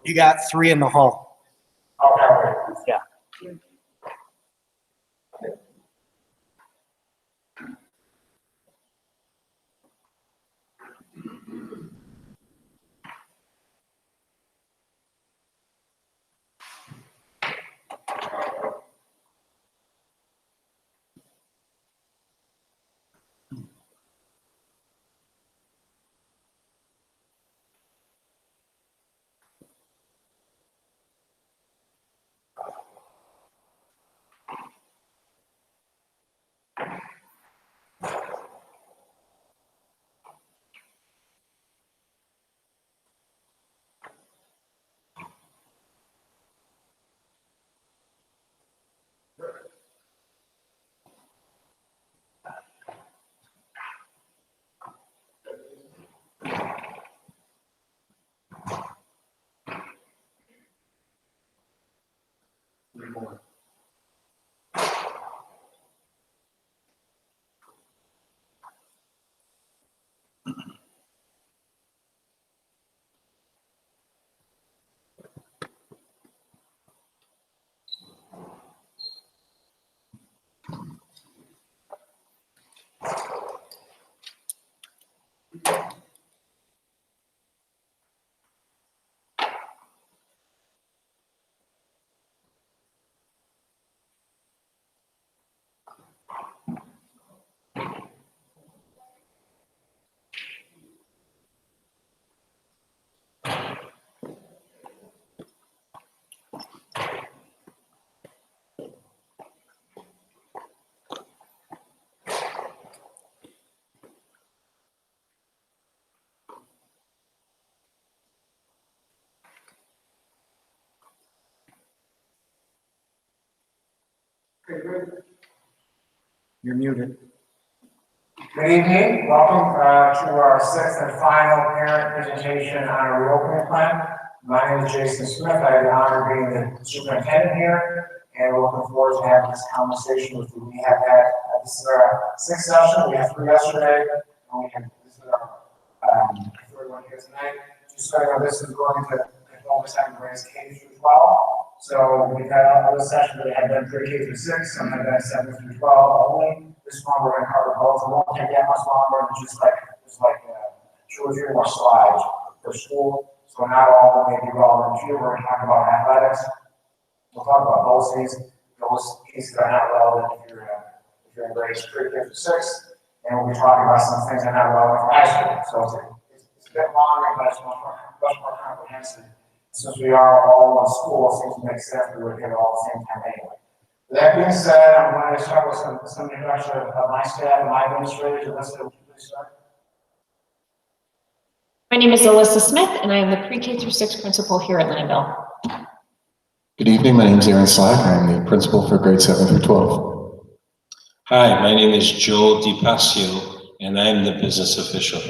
You got 3 in the hall. Yeah. 3 more. Okay, good. You're muted. Good evening. Welcome to our 6th and final parent presentation on our reopening plan. My name is Jason Smith. I have the honor of being the superintendent here, and we're looking forward to having this conversation with you. We have had, this is our 6th session. We had 3 yesterday, and we have, this is our 3rd one here tonight. Just so you know, this is going to focus on grades K through 12. So we've had other sessions that have been pre-K through 6, some have been 7 through 12 only. This one we're going to cover both. It won't take that much longer than just like 2 or 3 more slides per school. So not all may be relevant to you. We're going to talk about athletics. We'll talk about BOCES, those pieces that are not relevant if you're in grades pre-K through 6. And we'll be talking about some things that are not relevant for high school. So it's a bit longer, but it's much more comprehensive. Since we are all in school, it seems to make sense we would hit it all at the same time anyway. With that being said, I'm going to start with some introduction of my staff and my administrators. Alyssa, would you please start? My name is Alyssa Smith, and I am the pre-K through 6 principal here at Lindenville. Good evening, my name is Aaron Slack. I'm the principal for grades 7 through 12. Hi, my name is Joel DiPasio, and I am the business official.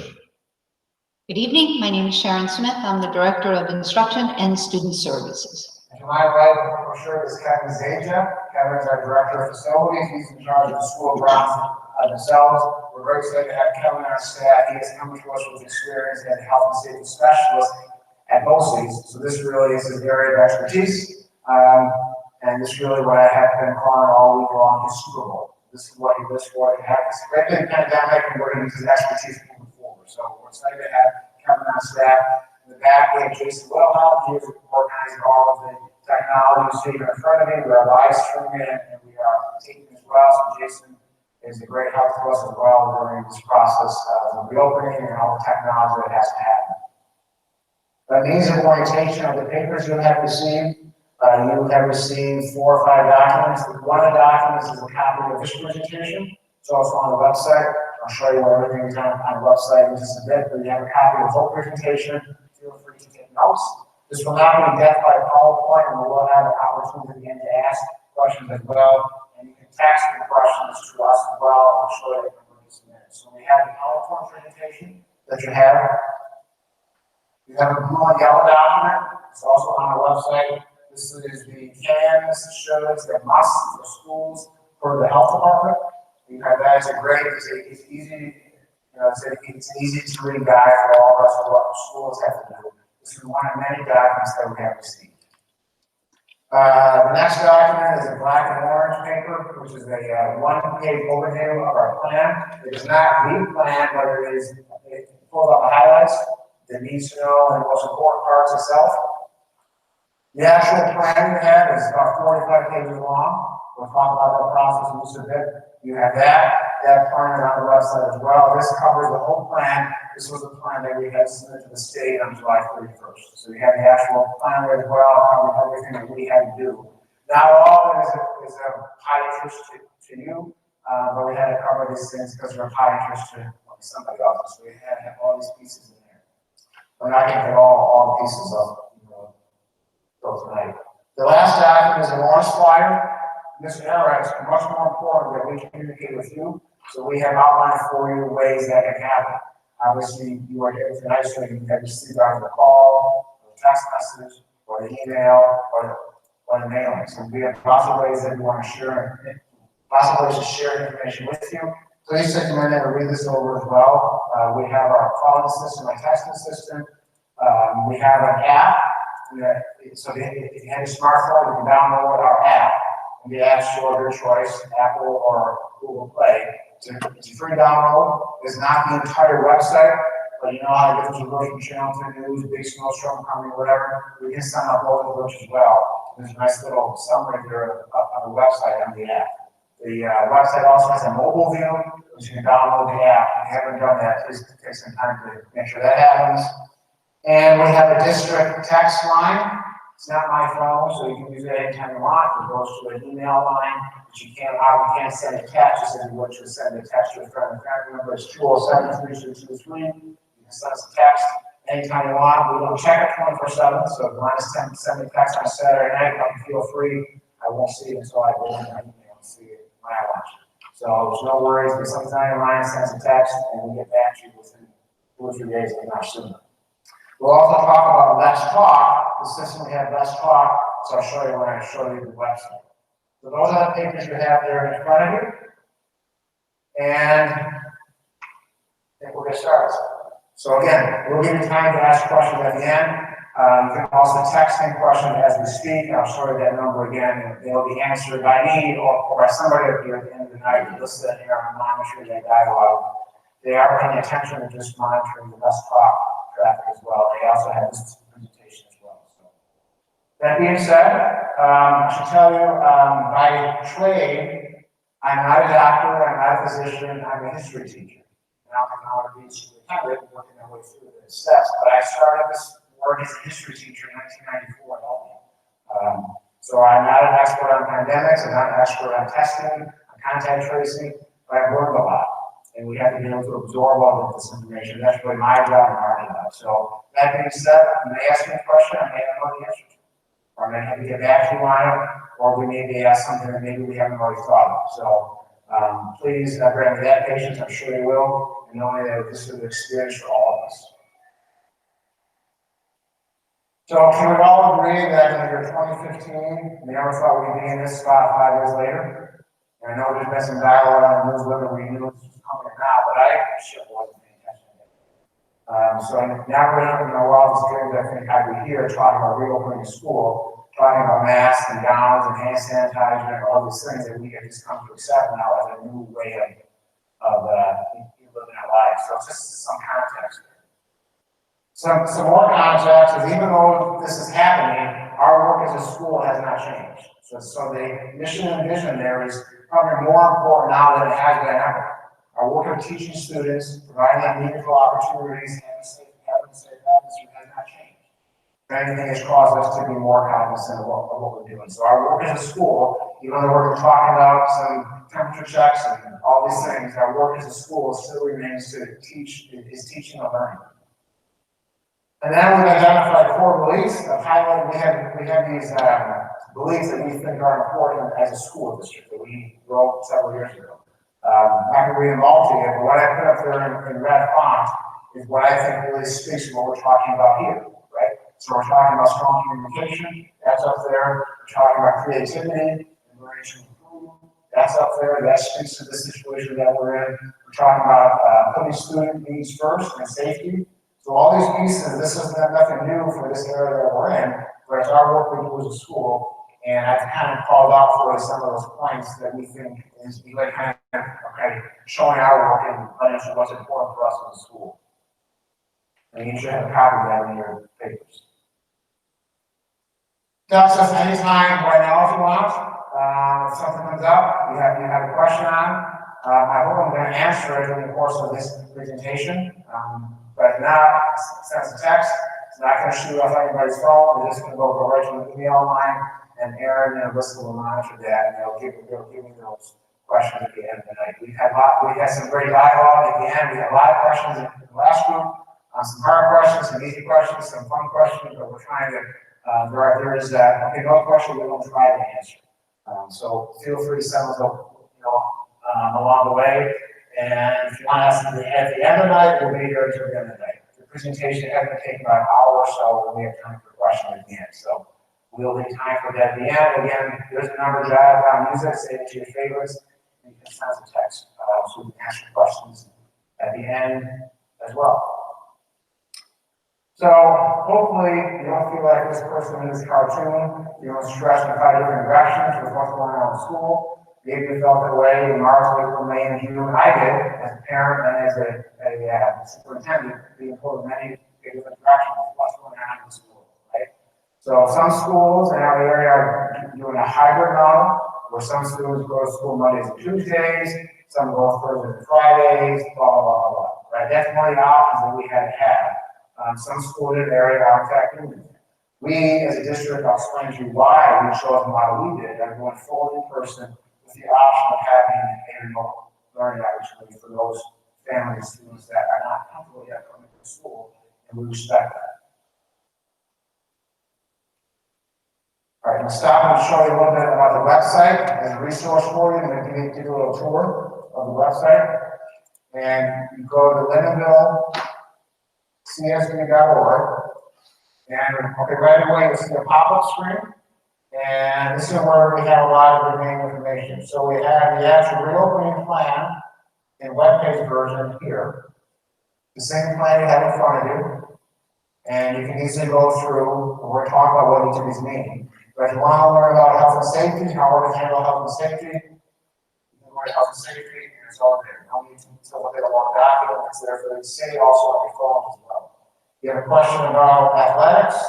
Good evening, my name is Sharon Smith. I'm the Director of Instruction and Student Services. And to my right, for sure, is Kevin Zaja. Kevin is our Director of Facilities. He's in charge of the school grounds themselves. We're very excited to have Kevin on our staff. He has come to us with experience as a health and safety specialist at BOCES. So this really is his area of expertise. And this is really what I have been calling all week long his Super Bowl. This is what he lives for. It has a great big pandemic, and we're going to use his expertise moving forward. So we're excited to have Kevin on staff. In the back, we have Jason Wilhelm. He is organizing all of the technology speaker in front of me. We are live streaming it, and we are taping as well. So Jason is a great help to us as well during this process of reopening and all the technology that has to happen. By means of orientation of the papers you have received, you have received 4 or 5 documents. One of the documents is a copy of this presentation. It's also on the website. I'll show you where everything is on the website in just a bit, but you have a copy of the whole presentation. Feel free to take notes. This will not be death by PowerPoint, and we will have an opportunity at the end to ask questions as well. And you can text the questions to us as well. I'll show you in just a minute. So we have a PowerPoint presentation that you have. You have a blue and yellow document. It's also on our website. This is the CANs, shows, the must for schools, for the health department. You have that. It's a great, it's easy, it's an easy to read guide for all of us of what schools have to do. This is one of many documents that we have received. The next document is a black and orange paper, which is a 1-page overview of our plan. It is not the plan, but it pulls out the highlights, the needs to know, and the most important parts itself. The actual plan we have is about 45 pages long. We'll talk about that process in just a bit. You have that plan is on the website as well. This covers the whole plan. This was the plan that we had submitted to the state on July 31st. So we have the actual plan there as well, covering everything that we had to do. Not all of it is of high interest to you, but we had to cover these things because they're of high interest to somebody else. So we had to have all these pieces in there. We're not going to get all the pieces of tonight. The last document is a launch flyer. This area is much more important that we communicate with you. So we have outlined for you ways that can happen. Obviously, you are here tonight, so you can receive either the call, or the text message, or the email, or or the mailings. And we have lots of ways that we want to share, lots of ways to share information with you. Please take a minute and read this over as well. We have our calling system, our texting system. We have an app. So if you have a smartphone, you can download our app. And the app store of your choice, Apple or Google Play. It's a free download. It's not the entire website, but you know how to get to go from channel to news, big snowstorm coming, whatever. We can send out those alerts as well. There's a nice little summary there on the website on the app. The website also has a mobile view, which you can download the app. If you haven't done that, please take some time to make sure that happens. And we have a district text line. It's not my phone, so you can use it anytime you want. It goes to an email line, but you can't send a text just as you would to send a text to a friend. The family number is 207-3223. You can send us a text anytime you want. We don't check it 24/7, so if you want to send me a text on Saturday night, feel free. I won't see it until I go in my email and see it when I watch it. So there's no worries. If something's on your mind, send us a text, and we get back to you within 2 or 3 days, if not sooner. We'll also talk about Let's Talk. The system we have Let's Talk, so I'll show you when I show you the website. So those are the papers you have there in front of you. And I think we'll get started. So again, we'll give you time to ask questions at the end. You can also text in questions as we speak. I'll show you that number again, and they'll be answered by me or by somebody up here at the end of the night to listen here and monitor that dialogue. They are paying attention to just monitoring the Let's Talk traffic as well. They also have this presentation as well. So, that being said, I should tell you, by trade, I'm not a doctor, I'm not a physician, I'm a history teacher. Now I'm now being superintendent, working my way through the steps. But I started this work as a history teacher in 1994 in Albany. So I'm not an expert on pandemics, I'm not an expert on testing, on contact tracing, but I've learned a lot. And we have to be able to absorb all of this information. That's really my job and our job. So that being said, you may ask me a question, I may not know the answer to. Or I may have to get back to you on it, or we may be asked something that maybe we haven't already thought of. So please grant me that patience, I'm sure you will, and knowing that this is an experience for all of us. So can we all agree that in the year 2015, we never thought we'd be in this spot 5 years later? And I know there's been some dialogue on the newsletter, we knew this was coming now, but I sure wasn't paying attention to it. So now we're in my wildest dreams, I think I'd be here talking about reopening the school, talking about masks and gowns and hand sanitizer and all these things that we have just come to accept now as a new way of living our lives. So just some context. Some more context is even though this is happening, our work as a school has not changed. So the mission and vision there is probably more important now than it has been ever. Our work of teaching students, providing them meaningful opportunities, having safe atmosphere has not changed. If anything, has caused us to be more cognizant of what we're doing. So our work as a school, even though we're talking about some temperature checks and all these things, our work as a school still remains to teach, is teaching and learning. And then we've identified core beliefs of highlight. We have these beliefs that we think are important as a school district that we wrote several years ago. I can read them all to you, but what I put up there in red font is what I think really speaks to what we're talking about here, right? So we're talking about strong communication, that's up there. We're talking about creativity and learning to improve, that's up there. That speaks to the situation that we're in. We're talking about putting student needs first and safety. So all these pieces, this is nothing new for this area that we're in, but it's our work we do as a school, and I've kind of called out for some of those points that we think is like kind of showing our work and letting us know what's important for us as a school. And you should have a copy of that in your papers. Text us anytime right now if you want. If something comes up, you have a question on. I hope I'm going to answer it during the course of this presentation. But if not, send us a text. It's not going to shoot off anybody's phone. We're just going to go right to the email line, and Aaron and Alyssa will monitor that, and they'll give me those questions at the end of the night. We had some great dialogue at the end. We had a lot of questions in the last group. Some hard questions, some easy questions, some fun questions, but we're trying to. There is okay, no question we won't try to answer. So feel free to send those along the way. And if you want to ask them at the end of the night, we'll be here until the end of the night. The presentation has been taking about an hour or so, and we have time for questions at the end. So We'll leave time for that at the end. Again, there's a number of jot music, save it to your favorites, and you can send us a text, so we can answer questions at the end as well. So hopefully you don't feel like this person in this cartoon, you don't stress in 5 different directions with what's going on in school. Maybe you felt that way in March, April, May, and June. I did as a parent and as a superintendent, being pulled in many different directions with what's going on in school, right? So some schools in our area are doing a hybrid model, where some students go to school Mondays and Tuesdays, some go Thursdays and Fridays, blah, blah, blah, blah, right? That's one of the options that we had had. Some schools in the area are in fact doing it. We, as a district, I'll explain to you why we chose the model we did. I'm going full in person with the option of having a remote learning opportunity for those families, students that are not comfortable yet coming to school, and we respect that. All right, I'm going to stop and show you a little bit about the website as a resource for you. I'm going to give you a little tour of the website. And you go to LindenvilleCSB.org. And okay, right away you'll see a pop-up screen. And this is where we have a lot of the main information. So we have the actual reopening plan in web-page version here. The same plan you have in front of you. And you can easily go through, we're talking about what each of these mean. But if you want to learn about health and safety, how we're going to handle health and safety, you can learn health and safety, and it's all there. No need to look at a long document, it's there for you to see, also on your phone as well. You have a question about athletics,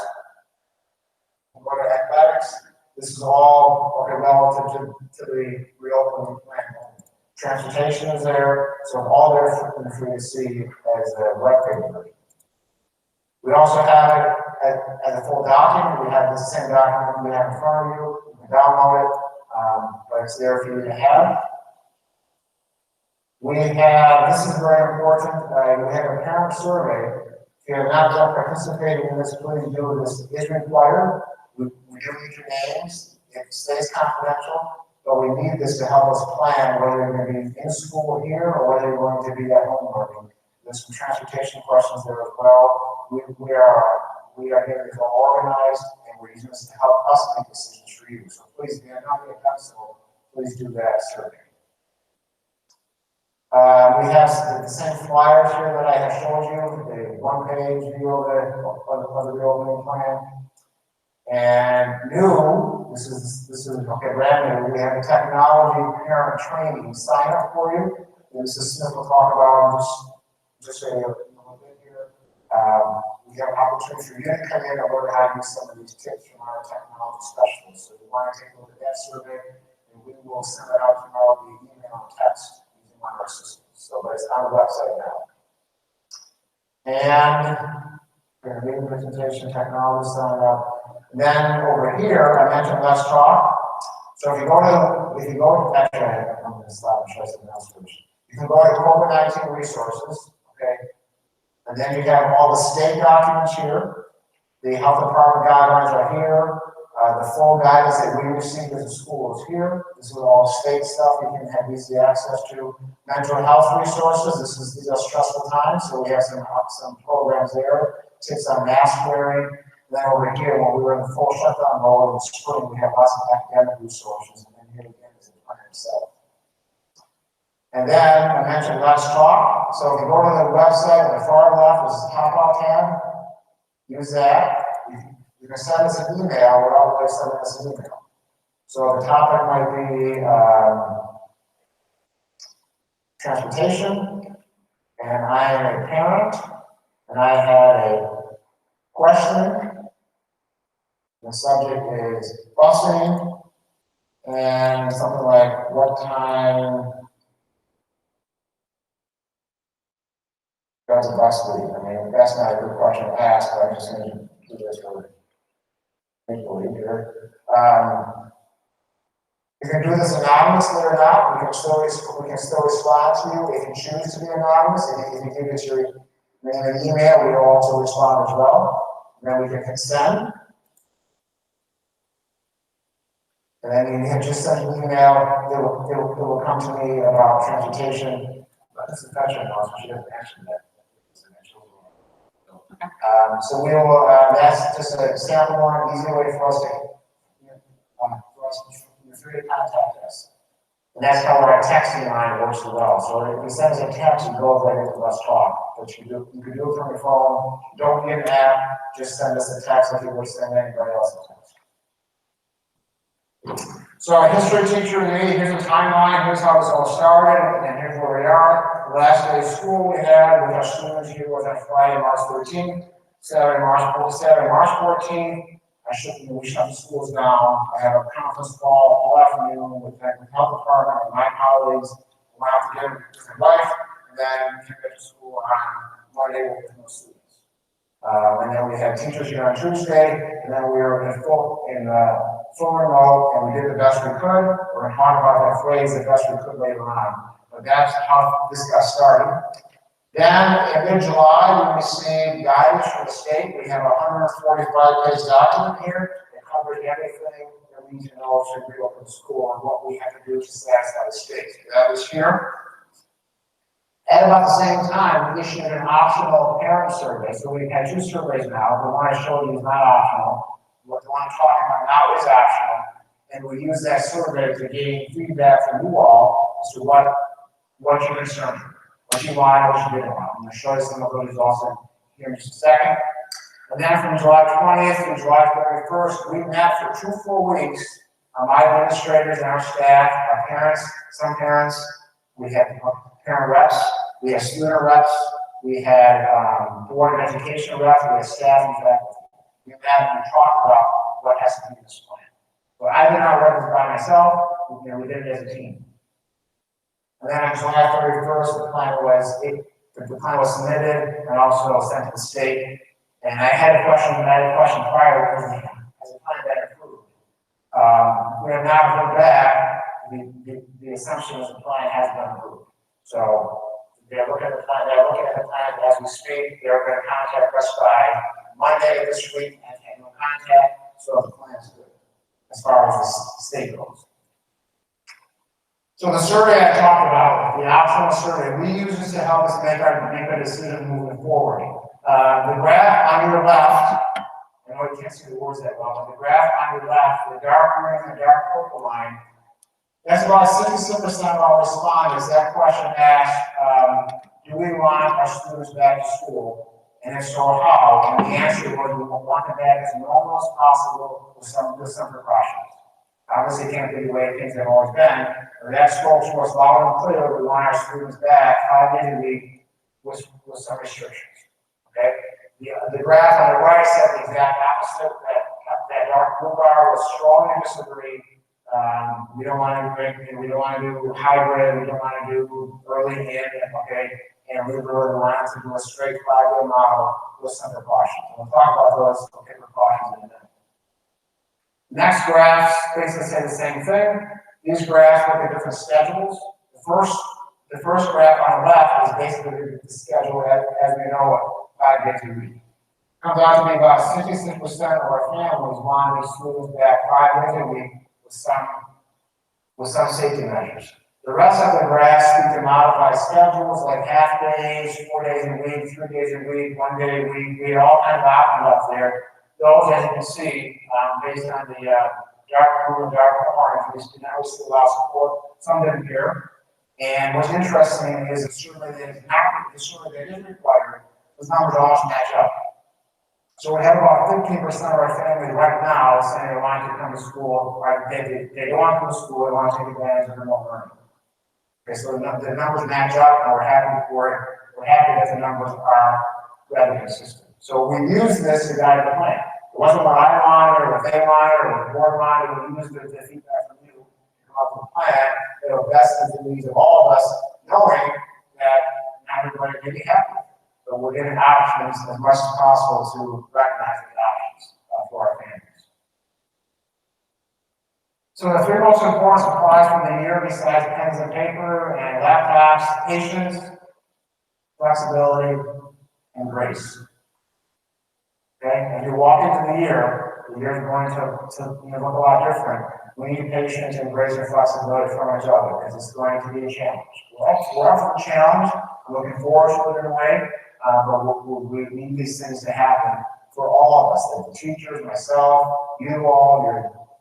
go to athletics. This is all okay, relative to the reopening plan. Transportation is there, so all there for you to see as a web page version. We also have it as a full document. We have the same document we have in front of you. You can download it, but it's there for you to have. We have, this is very important, we have a parent survey. If you have not yet participated in this, please do. This is required. We do need your names. It stays confidential, but we need this to help us plan whether you're going to be in school here or whether you're going to be at home learning. There's some transportation questions there as well. We are getting this all organized, and we're using this to help us make decisions for you. So please, if you have not yet done so, please do that survey. We have the same flyers here that I have showed you, the one-page view of the reopening plan. And new, this is okay, brand new. We have a technology parent training sign up for you. This is Smith will talk about just a little bit here. We have an opportunity for you to come in and learn how to use some of these tips from our technology specialists. So if you want to take a look at that survey, and we will send that out tomorrow via email and text using one of our systems. So but it's on the website now. And we're going to do the presentation technology sign up. And then over here, I mentioned Let's Talk. So if you go to, actually, I'm going to stop and show something else first. You can go to COVID-19 resources, okay? And then you have all the state documents here. The health department guidelines are here. The full guidance that we received as a school is here. This is all state stuff you can have easy access to. Mental health resources. These are stressful times, so we have some programs there. Tips on mask wearing. Then over here, when we were in the full shutdown mode in the spring, we have lots of academic resources. And then here again is the plan itself. And then I mentioned Let's Talk. So if you go to the website on the far left, this is the pop-out tab. Use that. You can send us an email. We're always sending us an email. So the topic might be transportation, and I am a parent, and I had a question. The subject is busing, and something like what time does a bus leave? I mean, that's not a good question to ask, but I'm just going to do this for people here. You can do this anonymously or not. We can still respond to you if you choose to be anonymous. If you give us your name and email, we will also respond as well. And then we can hit send. And then you can just send an email. It will come to me about transportation. But this is veteran law, so she doesn't mention that. So we will, that's just a sample one, easy way for us to you're free to contact us. And that's how our texting line works as well. So if you send us a text, you go right into Let's Talk. But you can do it from your phone. Don't get an app. Just send us a text like you would send anybody else a text. So a history teacher, here's a timeline. Here's how this all started, and here's where we are. The last day of school we had with our students here was on Friday, March 13th. Saturday, March 14th. We shut the schools down. I have a conference call all afternoon with the health department and my colleagues. We'll have to get them to their life, and then get to school on Monday with no students. And then we had teachers here on Tuesday, and then we were in full remote, and we did the best we could. We're going to talk about that phrase, the best we could later on. But that's how this got started. Then in mid-July, we received guidance from the state. We have a 145-page document here that covers everything that we need to know should we open the school and what we have to do to satisfy the state. That was here. At about the same time, we issued an optional parent survey. So we've had 2 surveys now. The one I showed you is not optional. The one I'm talking about now is optional. And we use that survey to gain feedback from you all as to what you're concerned with. What you want, what you didn't want. I'm going to show you some of those results here in just a second. And then from July 20th to July 31st, we met for 2 full weeks. My administrators and our staff, our parents, some parents, we had parent reps, we had student reps, we had board of education reps, we had staff and faculty. We met and we talked about what has to be in this plan. So I did not write this by myself, we did it as a team. And then on July 31st, the plan was submitted and also sent to the state. And I had a question prior, has the plan been approved? We have not heard back. The assumption is the plan has been approved. So they're looking at the plan as we speak. They're going to contact us by Monday of this week and have no contact. So the plan is good as far as the state goes. So the survey I talked about, the optional survey, we use this to help us make a decision moving forward. The graph on your left, I know you can't see the words that well, but the graph on your left, the dark green and the dark purple line, that's about 66% of our respondents. That question asked, do we want our students back to school? And if so, how? And the answer was we want them back as normal as possible with some precautions. Obviously, can't be the way things have always been, but that spoke to us loud and clear. We want our students back 5 days a week with some restrictions. Okay? The graph on the right said the exact opposite. That dark blue bar was strongly disagree. We don't want to do hybrid. We don't want to do early in. Okay, and we really wanted to do a straight 5-day model with some precautions. We'll talk about those precautions in a minute. Next graphs basically say the same thing. These graphs look at different schedules. The first graph on the left is basically the schedule as we know it, 5 days a week. Comes out to be about 66% of our families want these students back 5 days a week with some safety measures. The rest of the graphs speak to modified schedules like half days, 4 days a week, 3 days a week, 1 day a week. We had all kinds of options up there. Those, as you can see, based on the dark blue and dark orange, we did not receive a lot of support. Some didn't care. And what's interesting is the survey that is required, those numbers almost match up. So we have about 15% of our families right now saying they want to come to school, or they don't want to come to school, they want to take advantage of remote learning. Okay, so the numbers match up, and we're happy for it. We're happy that the numbers are rather consistent. So we use this to guide the plan. It wasn't what I wanted, or what they wanted, or what the board wanted. We used the feedback from you to come up with a plan that will best meet the needs of all of us, knowing that not everybody may be happy. So we're giving options as much as possible to recognize the options for our families. So the 3 most important supplies from the year, besides pens and paper and laptops, patience, flexibility, and grace. Okay, as you walk into the year is going to look a lot different. We need patience and grace and flexibility from each other because it's going to be a challenge. We're up for a challenge. I'm looking forward to it in a way, but we need these things to happen for all of us, the teachers, myself, you all,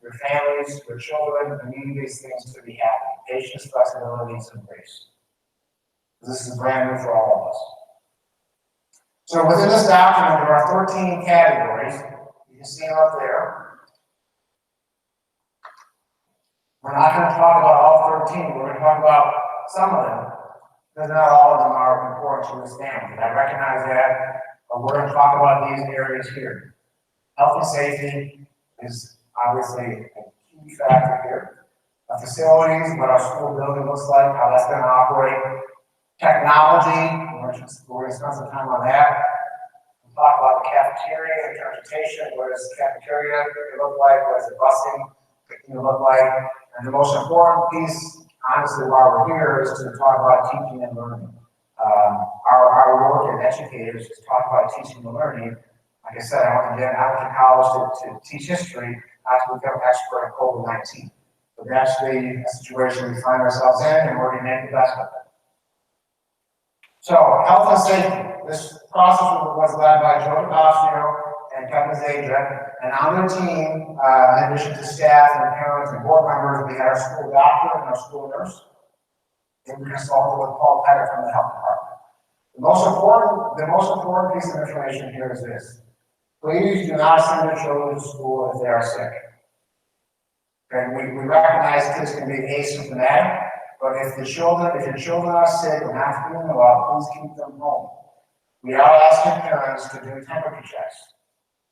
your families, your children, and need these things to be happy. Patience, flexibility, and grace. This is brand new for all of us. So within this document, there are 13 categories. You can see them up there. We're not going to talk about all 13. We're going to talk about some of them, because not all of them are important to this family. I recognize that, but we're going to talk about these areas here. Health and safety is obviously a key factor here. Facilities, what our school building looks like, how that's going to operate. Technology, we're going to spend some time on that. We'll talk about the cafeteria and transportation. What does the cafeteria look like? What does the busing look like? And the most important piece, honestly, while we're here, is to talk about teaching and learning. Our work as educators is talk about teaching and learning. Like I said, I went to college to teach history, not to become an expert in COVID-19. But that's the situation we find ourselves in, and we're going to make the best of it. So, health and safety. This process was led by Joe DiPasio and Kevin Zaja. And on their team, in addition to staff and parents and board members, we had our school doctor and our school nurse. And we consulted with Paul Pettit from the health department. The most important piece of information here is this. Please do not send your children to school if they are sick. Okay, we recognize kids can be asymptomatic, but if your children are sick or not feeling well, please keep them home. We are asking parents to do temperature checks.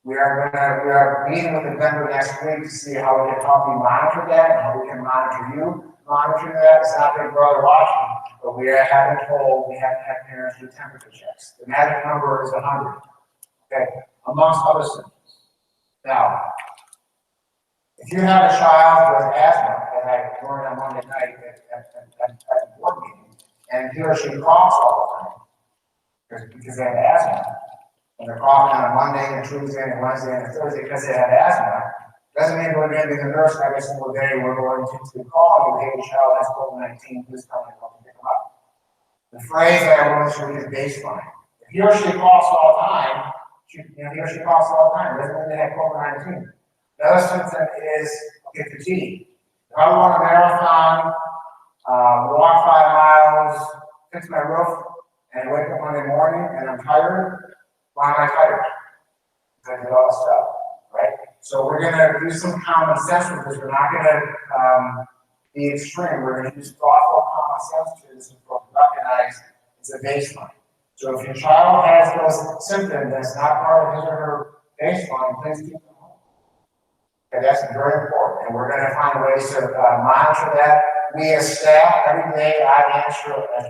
We are meeting with the vendor next week to see how we can help you monitor that and how we can monitor you monitoring that. It's not Big Brother watching, but we are having told we have to have parents do temperature checks. The magic number is 100. Okay, amongst other symptoms. Now, if you have a child with asthma, as I learned on Monday night at the board meeting, and he or she coughs all the time because they have asthma, and they're coughing on a Monday and Tuesday and Wednesday and Thursday because they have asthma, doesn't mean we're going to be the nurse every single day. We're going to call you, hey, the child has COVID-19, please come and help pick them up. The phrase that I want to read is baseline. If he or she coughs all the time, he or she coughs all the time, doesn't mean they have COVID-19. The other symptom is fatigue. If I run a marathon, walk 5 miles, fix my roof, and wake up Monday morning and I'm tired, why am I tired? Because I did all this stuff, right? So we're going to use some common sense with this. We're not going to be extreme. We're going to use thoughtful common sense to this and recognize it's a baseline. So if your child has those symptoms that's not part of his or her baseline, please keep them home. Okay, that's very important. And we're going to find ways to monitor that. We as staff, every day I answer, as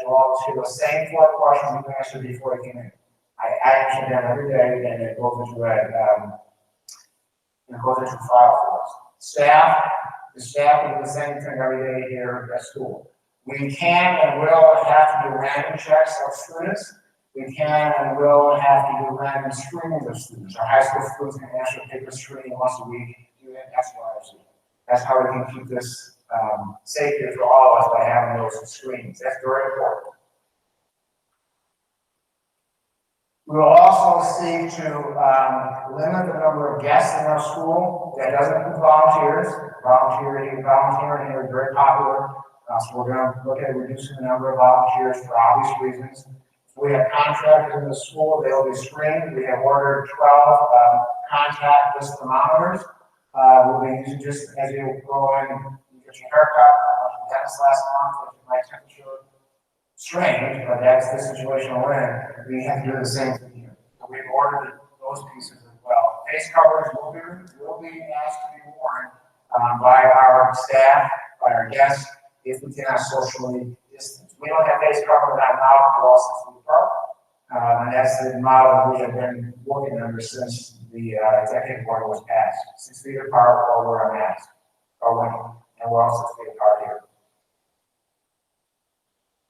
you all see, the same 4 questions you answered before you came in. I answer them every day, and it goes into a file for us. The staff will do the same thing every day here at school. We can and will have to do random checks of students. We can and will have to do random screenings of students. Our high school students can answer paper screening once a week, do that X, Y, or Z. That's how we can keep this safer for all of us by having those screenings. That's very important. We will also seek to limit the number of guests in our school. That doesn't include volunteers. Volunteering here is very popular. So we're going to look at reducing the number of volunteers for obvious reasons. We have contractors in the school. They'll be screened. We have ordered 12 contactless thermometers. We'll be using just as you go in, you get your haircut. I went to the dentist last month with my temperature. Strange, but that's the situation we're in. We have to do the same thing here. So we've ordered those pieces as well. Face coverings will be asked to be worn by our staff, by our guests, if we cannot socially distance. We don't have face coverings on now for all 6 feet apart, and that's the model we have been working under since the executive order was passed. 6 feet apart, or we're on mask, and we're all 6 feet apart here.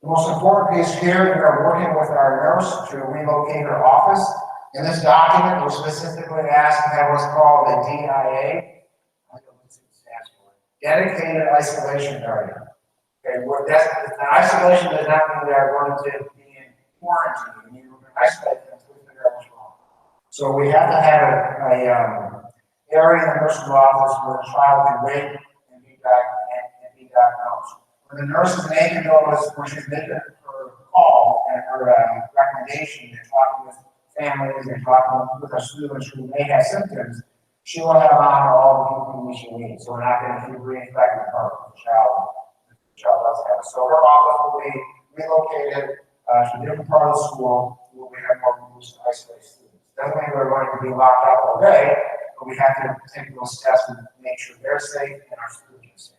The most important piece here, we are working with our nurse to relocate her office. In this document, we're specifically asking that what's called a DIA, I don't know what it stands for, dedicated isolation area. Okay, isolation does not mean we are going to be in quarantine. We need to isolate them until we figure out what's wrong. So we have to have area in the nurse's office where the child can wait and be diagnosed. When the nurses and agent goes, when she's making her call and her recommendation and talking with families and talking with our students who may have symptoms, she will have on all the people she needs. So we're not going to keep reinfecting her with the child. The child does have it. So her office will be relocated to a different part of the school where we have more rooms to isolate students. Doesn't mean we're going to be locked up all day, but we have to take those steps and make sure they're safe and our students are safe.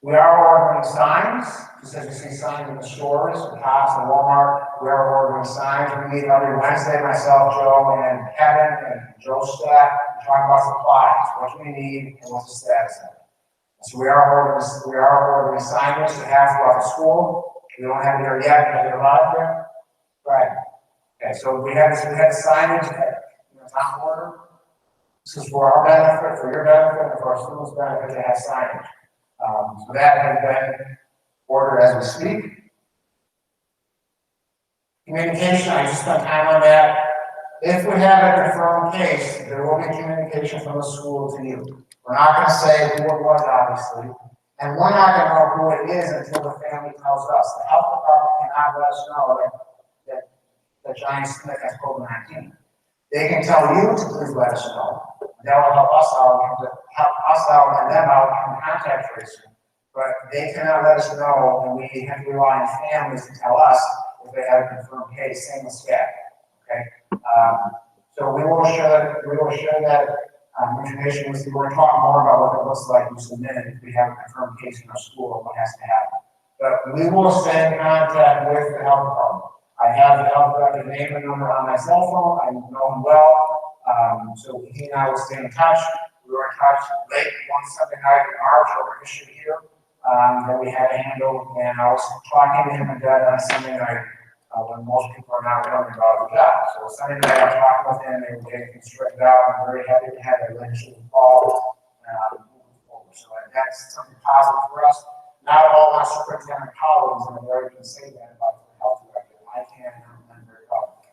We are ordering signs, just as you see signs in the stores, the Tops and Walmart. We are ordering signs. We meet every Wednesday, myself, Joe, and Kevin, and Joe's staff, to talk about supplies. What do we need and what's the status of it? So we are ordering signage to have throughout the school. We don't have it here yet, because there's a lot of here. Right. Okay, so we have the signage that's on order. This is for our benefit, for your benefit, and for our students' benefit to have signage. So that has been ordered as we speak. Communication, I just spent time on that. If we have a confirmed case, there will be communication from the school to you. We're not going to say who it was, obviously, and we're not going to know who it is until the family tells us. The health department cannot let us know that Johnny Smith has COVID-19. They can tell you to please let us know. That will help us out and them out in contact tracing. But they cannot let us know, and we have to rely on families to tell us if they have a confirmed case, same with staff. Okay? So we will share that information with you. We're going to talk more about what it looks like in just a minute if we have a confirmed case in our school and what has to happen. But we will stay in contact with the health department. I have the health director's name and number on my cell phone. I know him well. So he and I will stay in touch. We were in touch late one Sunday night in March over an issue here that we had to handle. And I was talking to him and Dad on Sunday night when most people are not learning about the job. So Sunday night I was talking with him and we getting things straightened out. I'm very happy to have that relationship with Paul. So that's something positive for us. Not all my superintendent colleagues in the area can say that about the health director. I can, and I'm very proud of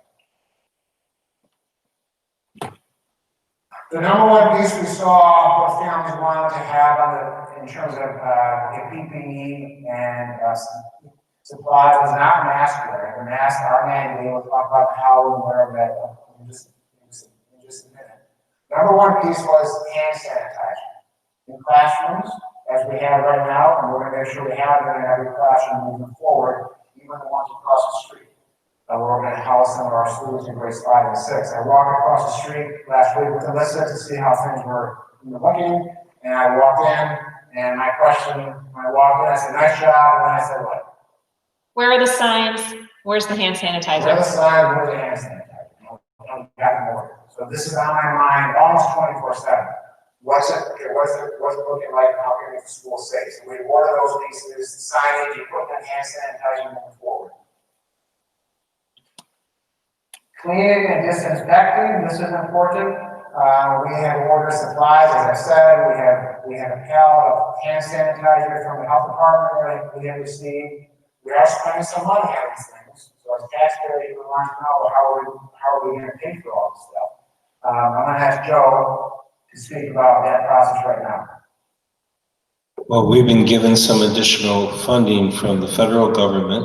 that. The number one piece we saw what families wanted to have in terms of PPE and supplies was not mask wearing. The masks are mandated. We'll talk about how and where that in just a minute. Number one piece was hand sanitizer. In classrooms, as we have right now, and we're going to make sure we have them in every classroom moving forward, even the ones across the street. We're going to house some of our students in grades 5 and 6. I walked across the street last week with Alyssa to see how things were looking, and I walked in, and my question when I walked in, I said, "Nice job," and then I said, "What?" Where are the signs? Where's the hand Where sanitizer? the sign, where the hand sanitizer? Got more. So this is on my mind almost 24/7. What's it looking like? How can we make the school safe? So we order those pieces, signage, equipment, hand sanitizer moving forward. Cleaning and disinfecting, this is important. We have ordered supplies, as I said. We have a pallet of hand sanitizer from the health department that we have received. We are spending some money on these things. So as taxpayers, we want to know how are we going to pay for all this stuff. I'm going to ask Joe to speak about that process right now. Well, we've been given some additional funding from the federal government,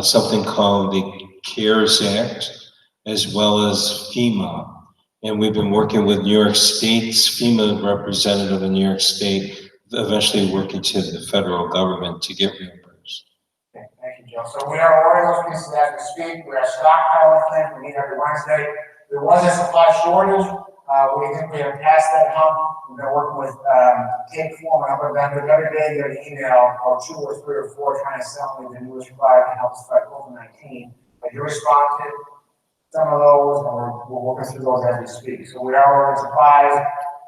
something called the CARES Act, as well as FEMA. And we've been working with New York State's FEMA representative in New York State, eventually working to the federal government to get reimbursed. Okay, thank you, Joe. So we are ordering those pieces as we speak. We are stockpiling things. We meet every Wednesday. There was a supply shortage. We think we have passed that hump. We've been working with Take Form and other vendors. Every day you get an email or 2 or 3 or 4 trying to sell me the newest product to help us fight COVID-19. But you responded some of those, and we're working through those as we speak. So we are ordering supplies.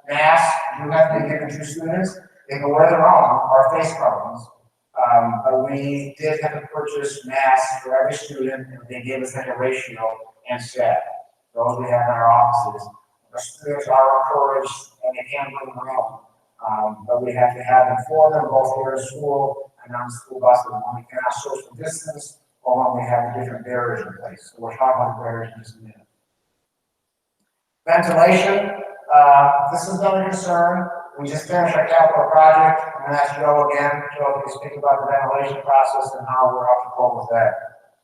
Masks do have to be given to students. They can wear their own, our face coverings. But we did have to purchase masks for every student, and they gave us that ratio and staff. Those we have in our offices. Our students are encouraged, and they can bring their own. But we have to have them for them, both here at school and on the school buses. When we cannot social distance, or when we have different barriers in place. So we're talking about barriers in just a minute. Ventilation, this is another concern. We just finished our capital project, and that's Joe again. Joe, can you speak about the ventilation process and how we're up to cope with that?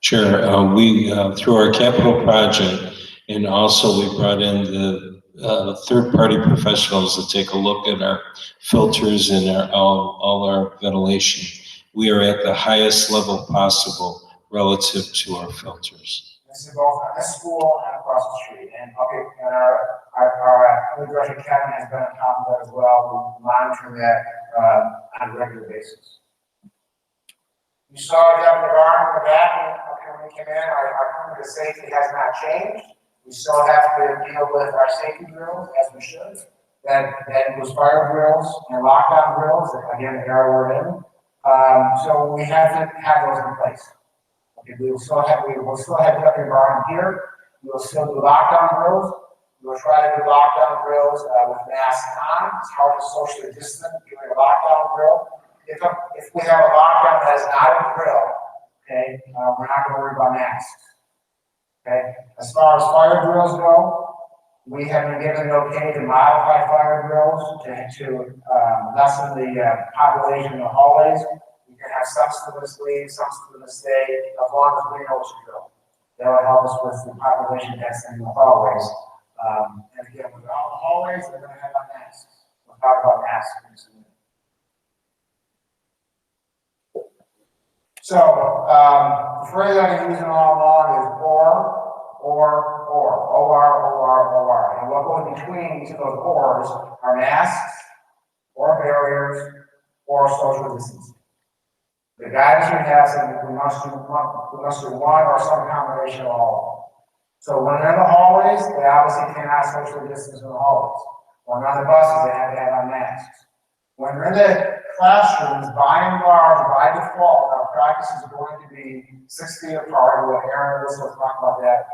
Sure. We, through our capital project, and also we brought in the third-party professionals to take a look at our filters and all our ventilation. We are at the highest level possible relative to our filters. This is both at this school and across the street. And our director Kevin has been on top of that as well. We monitor that on a regular basis. You saw it down in the barn in the back when we came in. Our commitment to safety has not changed. We still have to deal with our safety drills as we should. That includes fire drills and lockdown drills, again, the area we're in. So we have to have those in place. Okay, we will still have the environment here. We will still do lockdown drills. We will try to do lockdown drills with masks on. It's hard to socially distance during a lockdown drill. If we have a lockdown that is not a drill, okay, we're not going to worry about masks. Okay. As far as fire drills go, we have been given the okay to modify fire drills to lessen the population in the hallways. We can have some students leave, some students stay, as long as we know what to drill. That will help us with the population density in the hallways. And again, with all the hallways, they're going to have masks. We'll talk about masks in just a minute. So, the phrase I've been using all along is or. And what goes between each of those ors are masks, or barriers, or social distancing. The guidance we have said that we must do one or some combination of all of them. So when they're in the hallways, they obviously cannot socially distance in the hallways. When they're on the buses, they have to have on masks. When they're in the classrooms, by and large, by default, our practice is going to be 6 feet apart. We'll Aaron will talk about that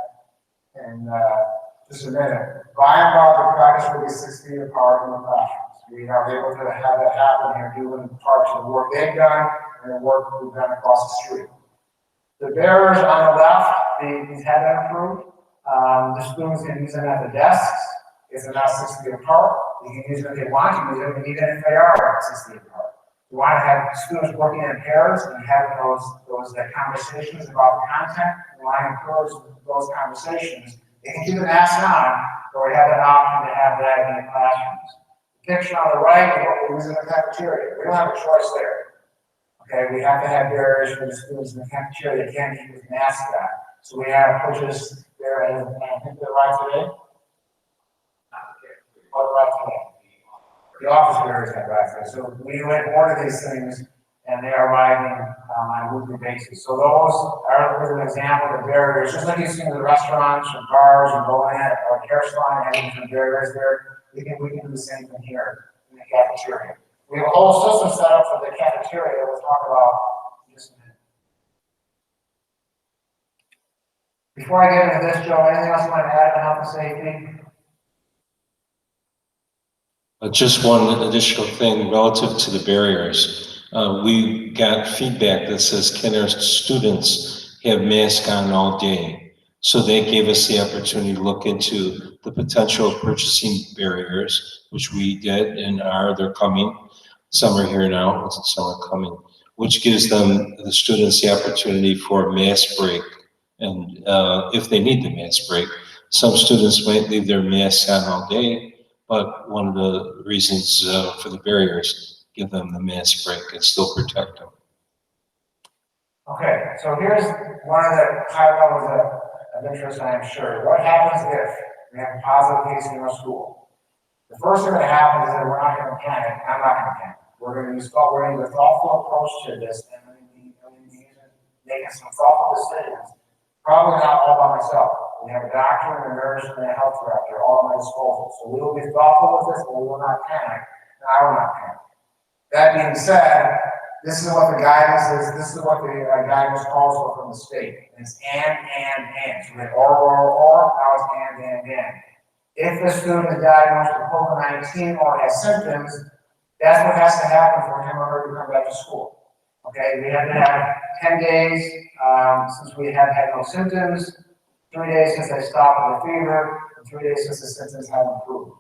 in just a minute. By and large, the practice will be 6 feet apart in the classrooms. We are able to have that happen here, doing parts of the work they've done and the work we've done across the street. The barriers on the left, these have been improved. The students can use them at the desks if they're not 6 feet apart. They can use them if they want to use them, even if they are 6 feet apart. We want to have students working in pairs and having those conversations about the content. We want to encourage those conversations. They can keep the mask on, but we have an option to have that in the classrooms. The picture on the right is what we use in the cafeteria. We don't have a choice there. Okay, we have to have barriers for the students in the cafeteria. They can't keep with masks on. So we have purchased there, and I think they're right today. The office barriers have right today. So we went order these things, and they are arriving on a weekly basis. So those are an example of barriers, just like you see in the restaurants and bars and bowling or care salon having some barriers there. We can do the same thing here in the cafeteria. We have a whole system set up for the cafeteria that we'll talk about in just a minute. Before I get into this, Joe, anything else you want to add on health and safety? Just one additional thing relative to the barriers. We got feedback that says, can our students have masks on all day? So they gave us the opportunity to look into the potential of purchasing barriers, which we did and they're coming. Some are here now, some are coming, which gives them, the students, the opportunity for a mask break. And if they need the mask break, some students might leave their masks on all day, but one of the reasons for the barriers, give them the mask break and still protect them. Okay, so here's one of the high levels of interest, I'm sure. What happens if we have a positive case in our school? The first thing that happens is that we're not going to panic. I'm not going to panic. We're going to use a thoughtful approach to this, and we're going to be making some thoughtful decisions. Probably not all by myself. We have a doctor and a nurse and a health director all at my disposal. So we will be thoughtful with this, but we will not panic, and I will not panic. That being said, this is what the guidance is. This is what the guidance calls for from the state. It's and. So we have or, now it's and. If the student is diagnosed with COVID-19 or has symptoms, that's what has to happen for him or her to come back to school. Okay, we have to have 10 days since we have had no symptoms. 3 days since I stopped with the fever, and 3 days since the symptoms have improved.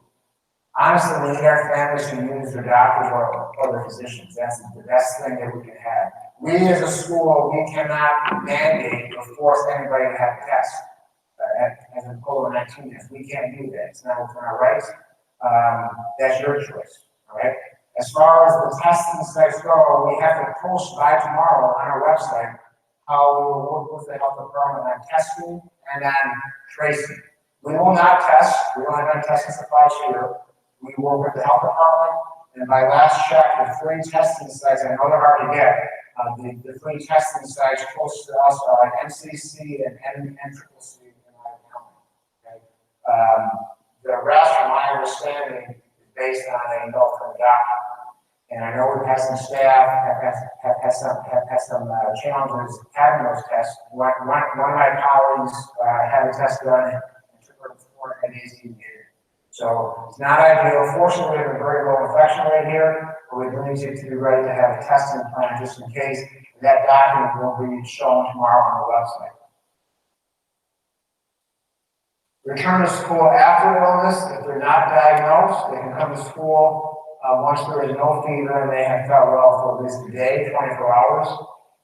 Honestly, we need our families to use their doctors or other physicians. That's the best thing that we can have. We as a school, we cannot mandate or force anybody to have a test as a COVID-19 test. We can't do that. It's not within our rights. That's your choice, all right? As far as the testing sites go, we have to post by tomorrow on our website how we will work with the health department on testing and on tracing. We will not test. We don't have any testing supplies here. We work with the health department, and by last check, the free testing sites, I know they're hard to get, the free testing sites close to us are at MCC and NCCC in my county. Okay? The rest, from my understanding, is based on a note from the doctor. And I know we've had some staff have had some challenges having those tests. One of my colleagues had a test done and took her 4 days to get it. So it's not ideal. Fortunately, we have a very low infection rate here, but we really need to be ready to have a testing plan just in case. That document will be shown tomorrow on the website. Return to school after illness, if they're not diagnosed, they can come to school once there is no fever and they have felt well for at least a day, 24 hours.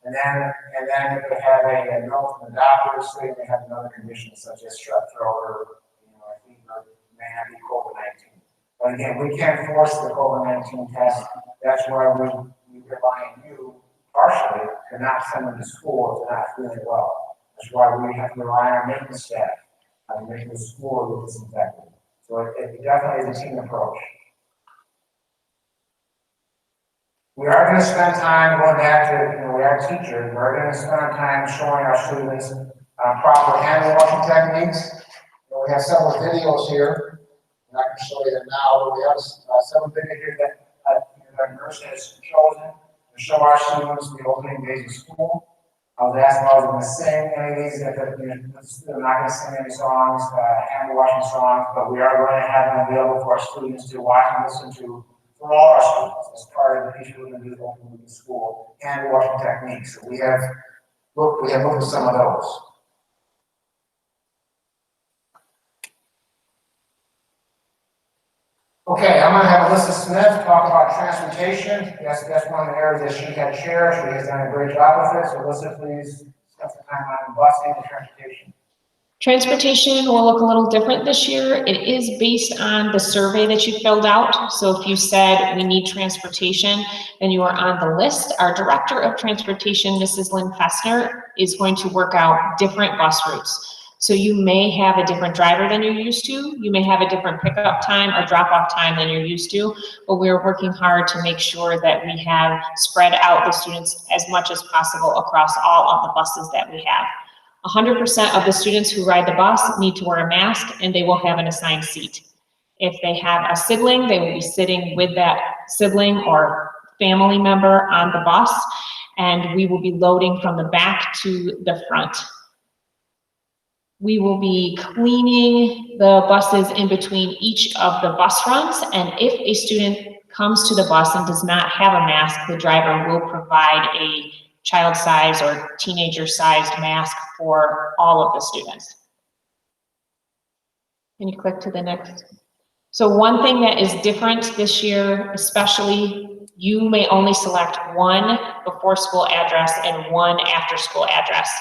And then if they have a note from the doctor saying they have another condition such as strep throat or a fever, may not be COVID-19. But again, we can't force the COVID-19 test. That's why we rely on you partially to not send them to school if they're not feeling well. That's why we have to rely on our maintenance staff to make the school disinfected. So it definitely is a team approach. We are going to spend time going back to, we are teachers, we're going to spend time showing our students proper hand washing techniques. We have several videos here. I'm not going to show you them now, but we have several videos here that our nurse has chosen to show our students the opening days of school. I was asked if I was going to sing any of these, they're not going to sing any songs, hand washing songs, but we are going to have them available for our students to watch and listen to for all our students as part of the piece we're going to do the open week of school, hand washing techniques. So we have looked at some of those. Okay, I'm going to have Alyssa Smith talk about transportation. That's one of the areas that she had chaired. She has done a great job with it. So Alyssa, please spend some time on busing and transportation. Transportation will look a little different this year. It is based on the survey that you filled out. So if you said we need transportation, then you are on the list. Our director of transportation, Mrs. Lynn Fessner, is going to work out different bus routes. So you may have a different driver than you're used to. You may have a different pickup time or drop-off time than you're used to, but we're working hard to make sure that we have spread out the students as much as possible across all of the buses that we have. 100% of the students who ride the bus need to wear a mask and they will have an assigned seat. If they have a sibling, they will be sitting with that sibling or family member on the bus, and we will be loading from the back to the front. We will be cleaning the buses in between each of the bus runs, and if a student comes to the bus and does not have a mask, the driver will provide a child-sized or teenager-sized mask for all of the students. Can you click to the next? So one thing that is different this year, especially, you may only select one before school address and one after school address.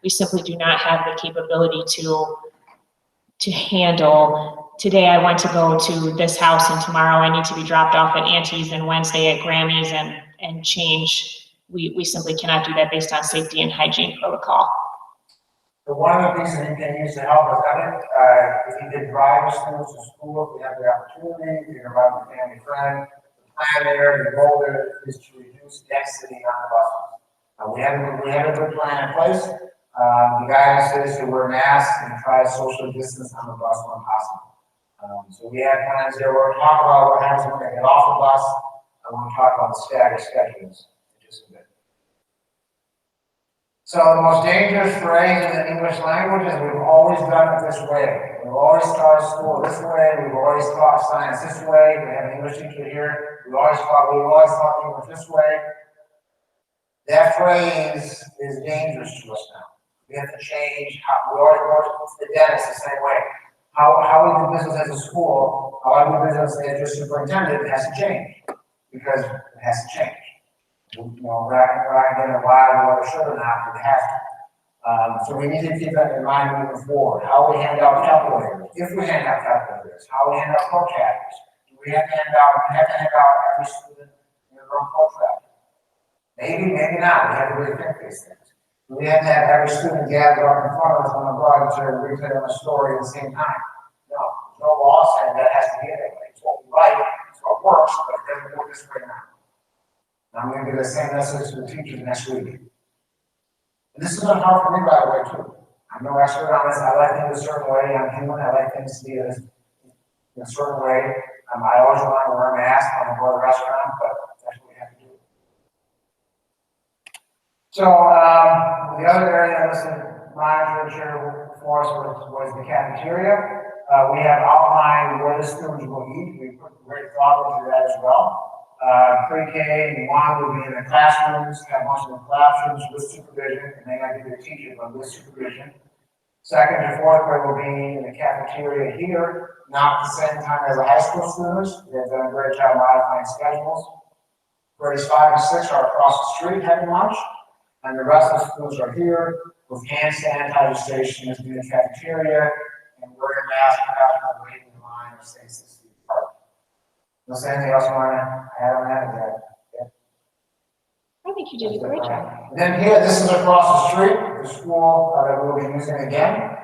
We simply do not have the capability to handle, today I want to go to this house and tomorrow I need to be dropped off at Auntie's and Wednesday at Grammy's and change. We simply cannot do that based on safety and hygiene protocol. So one of the things that you can use to help us out, if you did drive your students to school, if you have the opportunity, you can invite a family friend, the plan there, the goal there is to reduce density on the buses. We have a good plan in place. The guidance is to wear masks and try to social distance on the bus when possible. So we have plans there. We're going to talk about what happens when they get off the bus. I want to talk about the staggered schedules in just a bit. So the most dangerous phrase in the English language is we've always done it this way. We've always taught school this way. We've always taught science this way. We have an English teacher here. We've always taught English this way. That phrase is dangerous to us now We have to change how, we already go to the dentist the same way. How we do business as a school, how I do business as your superintendent, it has to change, because it has to change. You know, we're not getting a wild or sugar now, it has to. So we need to keep that in mind moving forward. How we hand out calculators, if we hand out calculators, how we hand out protractors. Do we have to hand out every student in their own protractor? Maybe, maybe not. We have to really think these things. Do we have to have every student gather up in front of us on a broad to retell a story at the same time? No, there's no law saying that has to be anyway. It's what we like, it's what works, but it doesn't work this way now. And I'm going to give the same message to the teachers next week. And this is not hard for me, by the way, too. I'm no expert on this. I like things a certain way. I'm human. I like things to be in a certain way. I always want to wear a mask when I go to the restaurant, but that's what we have to do. So, the other area that was monitored here for us was the cafeteria. We have outlined where the students will eat. We put great thought into that as well. Pre-K and 1 will be in the classrooms, have most of the classrooms with supervision, and they have to be a teacher, but with supervision. 2nd and 4th grade will be in the cafeteria here, not at the same time as the high school students. They've done a great job modifying schedules. Grades 5 and 6 are across the street having lunch, and the rest of the schools are here with hand sanitizer stations in the cafeteria and wearing masks without waiting in line or staying 6 feet apart. Was there anything else you want to add on that? I think you did a great job. And then here, this is across the street, the school that we'll be using again.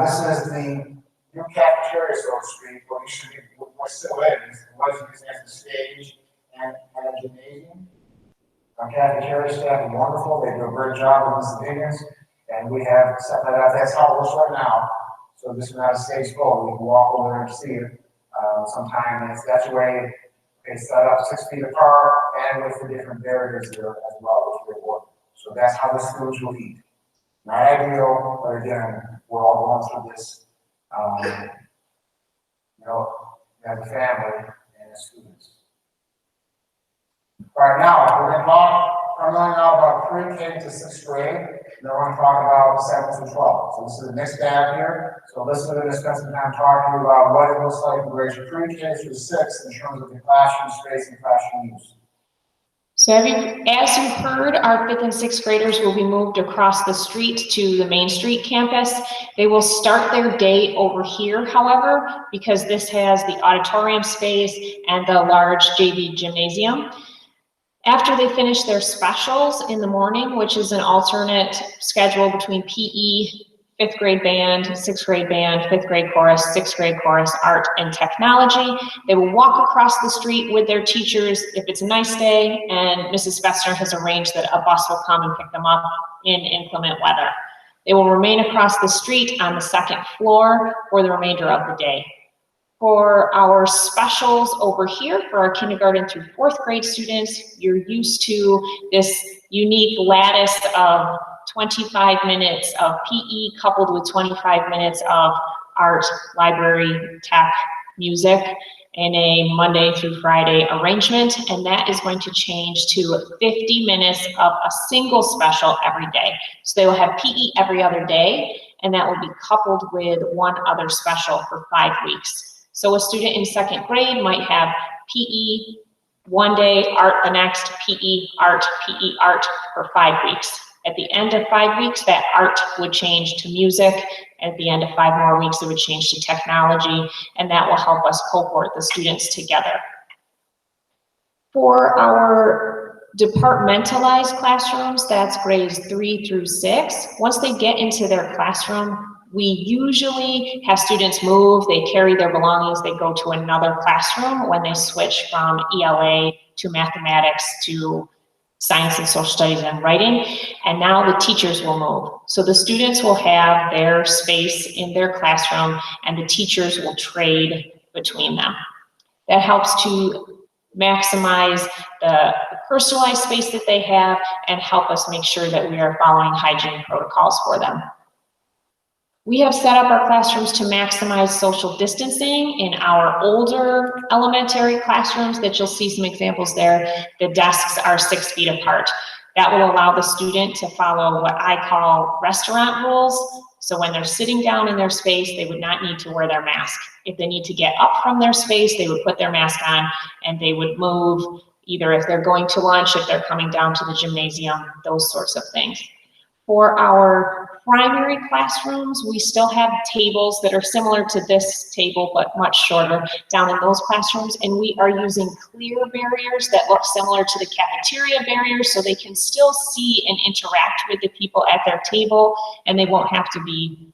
This is the new cafeteria, so to speak, what we should be, what still is, was using as the stage and a gymnasium. Our cafeteria staff is wonderful. They do a great job with Mrs. Higgins, and we have set that up. That's how it works right now. So this is not a stage full. We can walk over there and see it sometime. And that's the way it's set up 6 feet apart and with the different barriers there as well, which will work. So that's how the students will eat. Not ideal, but again, we're all going through this, you know, as a family and as students. All right, now, we're going to talk primarily now about pre-K to 6th grade, and then we're going to talk about 7th to 12th. So this is the next tab here. So this is going to spend some time talking about what it looks like in grades pre-K through 6th in terms of the classroom space and classroom use. So as you've heard, our 5th and 6th graders will be moved across the street to the Main Street campus. They will start their day over here, however, because this has the auditorium space and the large JV gymnasium. After they finish their specials in the morning, which is an alternate schedule between PE, 5th grade band, 6th grade band, 5th grade chorus, 6th grade chorus, art, and technology. They will walk across the street with their teachers if it's a nice day, and Mrs. Spessner has arranged that a bus will come and pick them up in inclement weather. They will remain across the street on the 2nd floor for the remainder of the day. For our specials over here, for our kindergarten through 4th grade students, you're used to this unique lattice of 25 minutes of PE coupled with 25 minutes of art, library, tech, music in a Monday through Friday arrangement, and that is going to change to 50 minutes of a single special every day. So they will have PE every other day, and that will be coupled with one other special for 5 weeks. So a student in 2nd grade might have PE one day, art the next, PE, art for 5 weeks. At the end of 5 weeks, that art would change to music. At the end of 5 more weeks, it would change to technology, and that will help us cohort the students together. For our departmentalized classrooms, that's grades 3 through 6. Once they get into their classroom, we usually have students move, they carry their belongings, they go to another classroom when they switch from ELA to mathematics to science and social studies and writing, and now the teachers will move. So the students will have their space in their classroom and the teachers will trade between them. That helps to maximize the personalized space that they have and help us make sure that we are following hygiene protocols for them. We have set up our classrooms to maximize social distancing. In our older elementary classrooms that you'll see some examples there, the desks are 6 feet apart. That will allow the student to follow what I call restaurant rules. So when they're sitting down in their space, they would not need to wear their mask. If they need to get up from their space, they would put their mask on and they would move, either if they're going to lunch, if they're coming down to the gymnasium, those sorts of things. For our primary classrooms, we still have tables that are similar to this table, but much shorter down in those classrooms. And we are using clear barriers that look similar to the cafeteria barriers, so they can still see and interact with the people at their table, and they won't have to be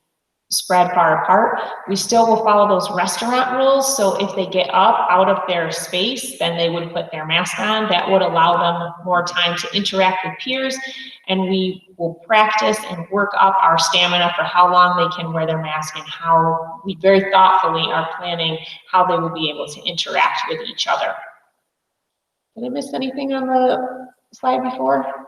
spread far apart. We still will follow those restaurant rules. So if they get up out of their space, then they would put their mask on. That would allow them more time to interact with peers. And we will practice and work up our stamina for how long they can wear their mask and how we very thoughtfully are planning how they will be able to interact with each other. Did I miss anything on the slide before?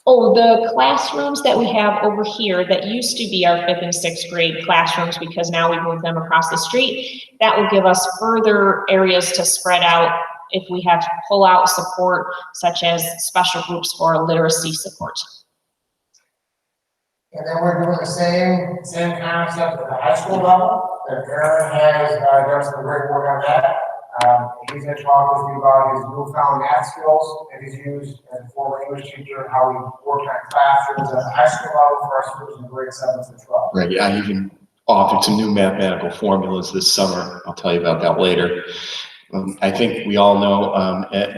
Oh, the classrooms that we have over here that used to be our 5th and 6th grade classrooms, because now we moved them across the street, that will give us further areas to spread out if we have to pull out support, such as special groups for literacy support. And then we're doing the same concept at the high school level. And Aaron has done some great work on that. He's going to talk with you about his newfound math skills that he's used as a former English teacher and how he worked on classrooms at the high school level for our students in grade 7 to 12. Right, yeah, I even authored some new mathematical formulas this summer. I'll tell you about that later. I think we all know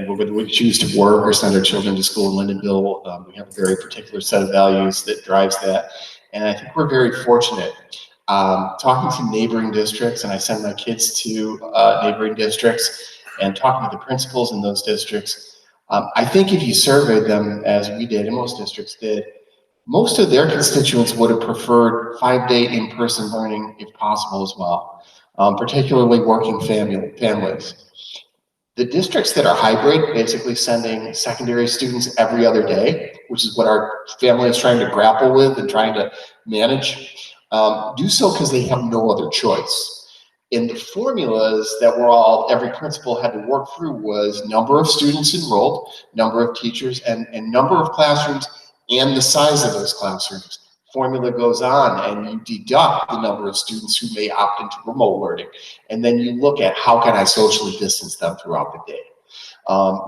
when we choose to work or send our children to school in Lindenville, we have a very particular set of values that drives that. And I think we're very fortunate. Talking to neighboring districts, and I send my kids to neighboring districts, and talking to the principals in those districts, I think if you surveyed them, as we did and most districts did, most of their constituents would have preferred 5-day in-person learning if possible as well, particularly working families. The districts that are hybrid, basically sending secondary students every other day, which is what our family is trying to grapple with and trying to manage, do so because they have no other choice. And the formulas that every principal had to work through was number of students enrolled, number of teachers, and number of classrooms, and the size of those classrooms. Formula goes on, and you deduct the number of students who may opt into remote learning. And then you look at how can I socially distance them throughout the day.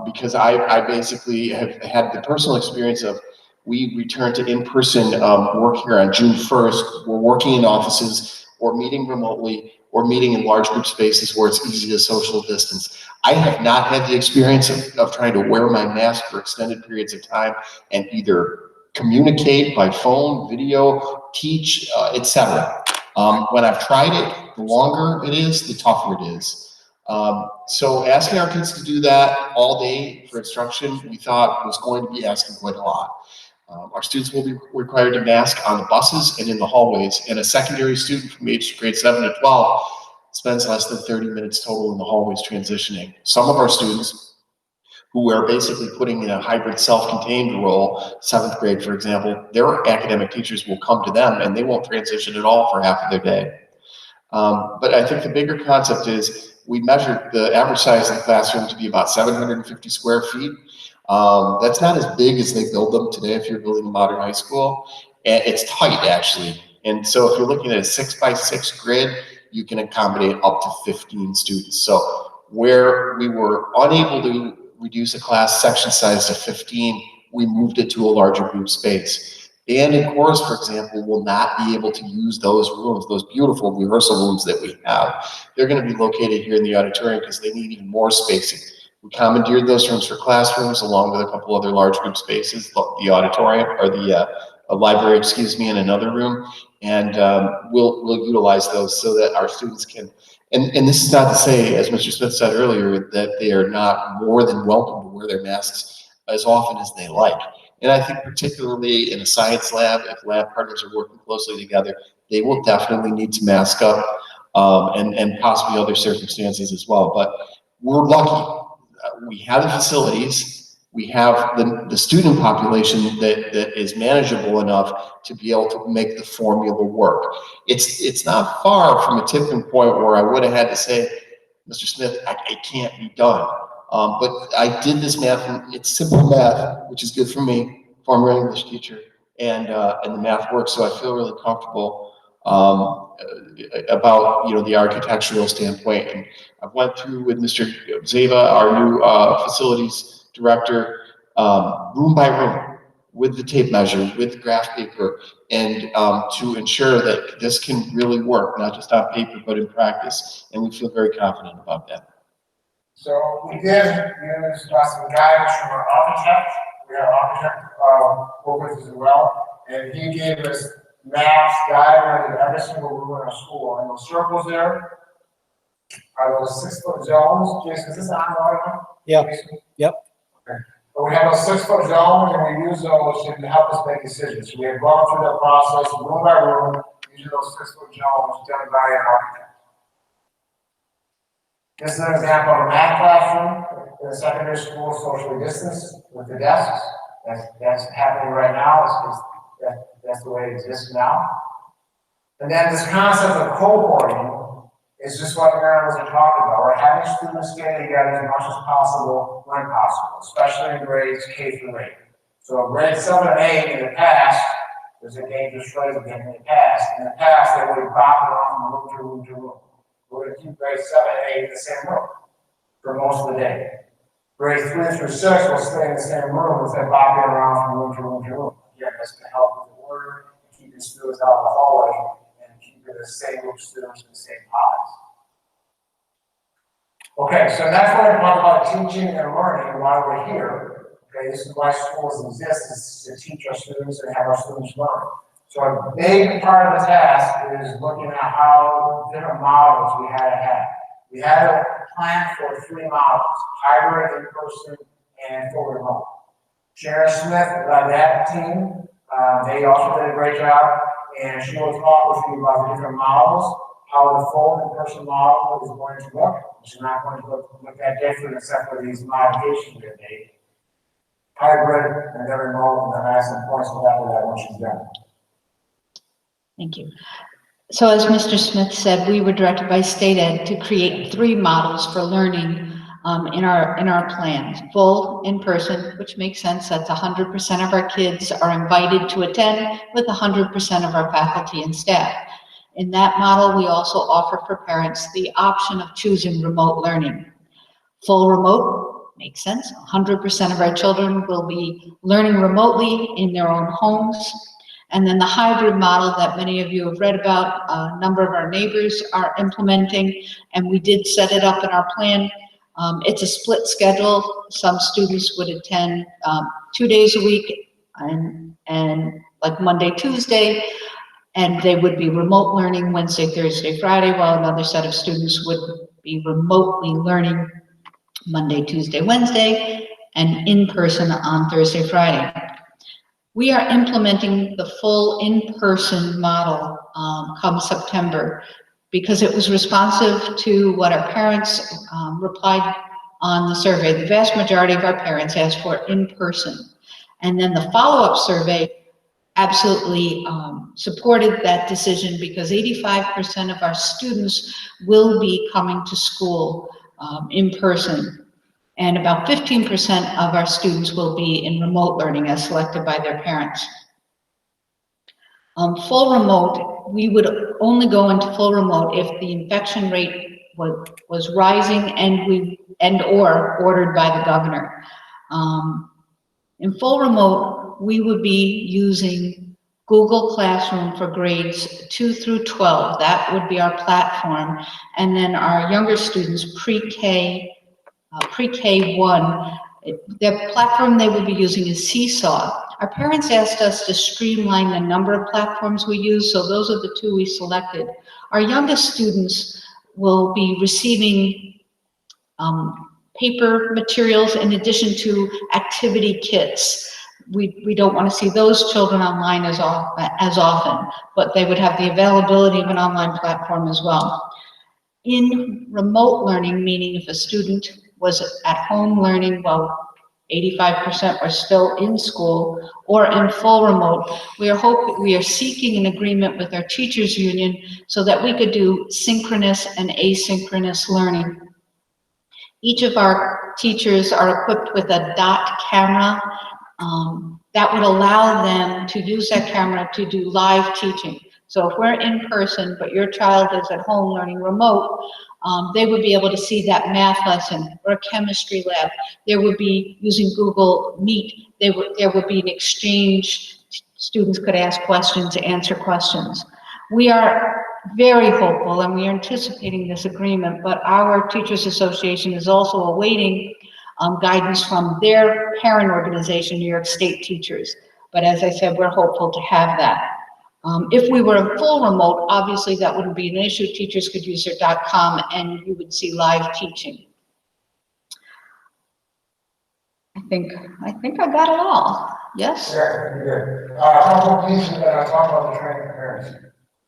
Because I basically have had the personal experience of, we returned to in-person work here on June 1st. We're working in offices or meeting remotely or meeting in large group spaces where it's easy to social distance. I have not had the experience of trying to wear my mask for extended periods of time and either communicate by phone, video, teach, etc. When I've tried it, the longer it is, the tougher it is. So asking our kids to do that all day for instruction, we thought was going to be asking quite a lot. Our students will be required to mask on the buses and in the hallways, and a secondary student from age grade 7 to 12 spends less than 30 minutes total in the hallways transitioning. Some of our students, who are basically putting in a hybrid self-contained role, 7th grade, for example, their academic teachers will come to them and they won't transition at all for half of their day. But I think the bigger concept is we measured the average size of the classroom to be about 750 square feet. That's not as big as they build them today if you're building a modern high school. And it's tight, actually. And so if you're looking at a 6x6 grid, you can accommodate up to 15 students. So where we were unable to reduce a class section size to 15, we moved it to a larger group space. And in chorus, for example, will not be able to use those rooms, those beautiful rehearsal rooms that we have. They're going to be located here in the auditorium because they need even more spacing. We commandeered those rooms for classrooms along with a couple other large group spaces, the auditorium or the library, excuse me, in another room. And we'll utilize those so that our students can. And this is not to say, as Mr. Smith said earlier, that they are not more than welcome to wear their masks as often as they like. And I think particularly in a science lab, if lab partners are working closely together, they will definitely need to mask up and possibly other circumstances as well. But we're lucky. We have the facilities. We have the student population that is manageable enough to be able to make the formula work. It's not far from a tipping point where I would have had to say, Mr. Smith, it can't be done. But I did this math, and it's simple math, which is good for me. former English teacher, and the math works. So I feel really comfortable about, you know, the architectural standpoint. And I went through with Mr. Zeva, our new facilities director, room by room, with the tape measure, with graph paper, and to ensure that this can really work, not just on paper, but in practice. And we feel very confident about that. So we did use some guidance from our architect. We have architect over as well, and he gave us maps, diagrams of every single room in our school. And those circles there are those 6-foot zones. Jason, is this on right now? Yep. Jason? Yep. Okay. But we have those 6-foot zones, and we use those to help us make decisions. So we have gone through that process room by room, using those 6-foot zones done by an architect. This is an example of a math classroom in a secondary school, socially distanced with the desks. That's happening right now. That's the way it exists now. And then this concept of cohorting is just what Aaron was talking about. We're having students stay together as much as possible when possible, especially in grades K through 8. So grades 7 and 8 in the past, there's a dangerous phrase again in the past. In the past, they would bop around from room to room to room. We're going to keep grades 7 and 8 in the same room for most of the day. Grades 3 through 6 will stay in the same room instead of bopping around from room to room to room. Again, that's to help with the order, keeping students out of the hallway, and keeping the same group of students in the same pods. Okay, so that's what I talk about teaching and learning and why we're here. Okay, this is why schools exist, is to teach our students and have our students learn. So a big part of the task is looking at how different models we had to have. We had a plan for 3 models: hybrid, in-person, and full remote. Sharon Smith led that team. They also did a great job, and she will talk with you about the different models, how the full in-person model is going to look. It's not going to look that different except for these modifications we have made. Hybrid and then remote, and then I have some points about that when she's done. Thank you. So as Mr. Smith said, we were directed by State Ed to create 3 models for learning in our plans. Full in-person, which makes sense. That's 100% of our kids are invited to attend with 100% of our faculty and staff. In that model, we also offer for parents the option of choosing remote learning. Full remote makes sense. 100% of our children will be learning remotely in their own homes. And then the hybrid model that many of you have read about, a number of our neighbors are implementing, and we did set it up in our plan. It's a split schedule. Some students would attend 2 days a week and like Monday, Tuesday, and they would be remote learning Wednesday, Thursday, Friday, while another set of students would be remotely learning Monday, Tuesday, Wednesday, and in person on Thursday, Friday. We are implementing the full in-person model come September because it was responsive to what our parents replied on the survey. The vast majority of our parents asked for in-person. And then the follow-up survey absolutely supported that decision because 85% of our students will be coming to school in person. And about 15% of our students will be in remote learning as selected by their parents. Full remote, we would only go into full remote if the infection rate was rising and or ordered by the governor. In full remote, we would be using Google Classroom for grades 2 through 12. That would be our platform. And then our younger students, pre-K 1, the platform they would be using is Seesaw. Our parents asked us to streamline the number of platforms we use, so those are the 2 we selected. Our youngest students will be receiving paper materials in addition to activity kits. We don't want to see those children online as often, but they would have the availability of an online platform as well. In remote learning, meaning if a student was at home learning while 85% are still in school, or in full remote, we are seeking an agreement with our teachers union so that we could do synchronous and asynchronous learning. Each of our teachers are equipped with a dot camera that would allow them to use that camera to do live teaching. So if we're in person, but your child is at home learning remote, they would be able to see that math lesson or a chemistry lab. There would be, using Google Meet, there would be an exchange. Students could ask questions, answer questions. We are very hopeful, and we are anticipating this agreement, but our Teachers Association is also awaiting guidance from their parent organization, New York State Teachers. But as I said, we're hopeful to have that. If we were in full remote, obviously that wouldn't be an issue. Teachers could use their .com and you would see live teaching. I think I got it all. Yes? Yeah, pretty good. Couple of pieces that I talked about the training for parents,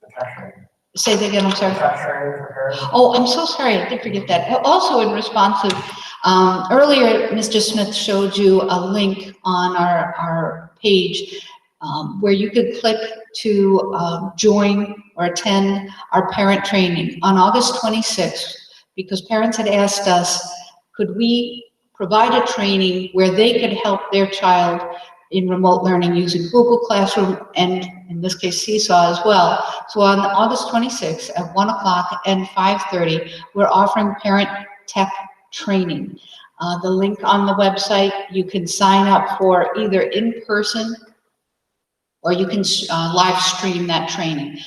the tech training. Say that again, I'm sorry. The tech training for parents. Oh, I'm so sorry, I did forget that. Also in response to, earlier, Mr. Smith showed you a link on our page where you could click to join or attend our parent training on August 26th, because parents had asked us, could we provide a training where they could help their child in remote learning using Google Classroom and in this case Seesaw as well. So on August 26th at 1 o'clock and 5:30, we're offering parent tech training. The link on the website, you can sign up for either in person or you can live stream that training.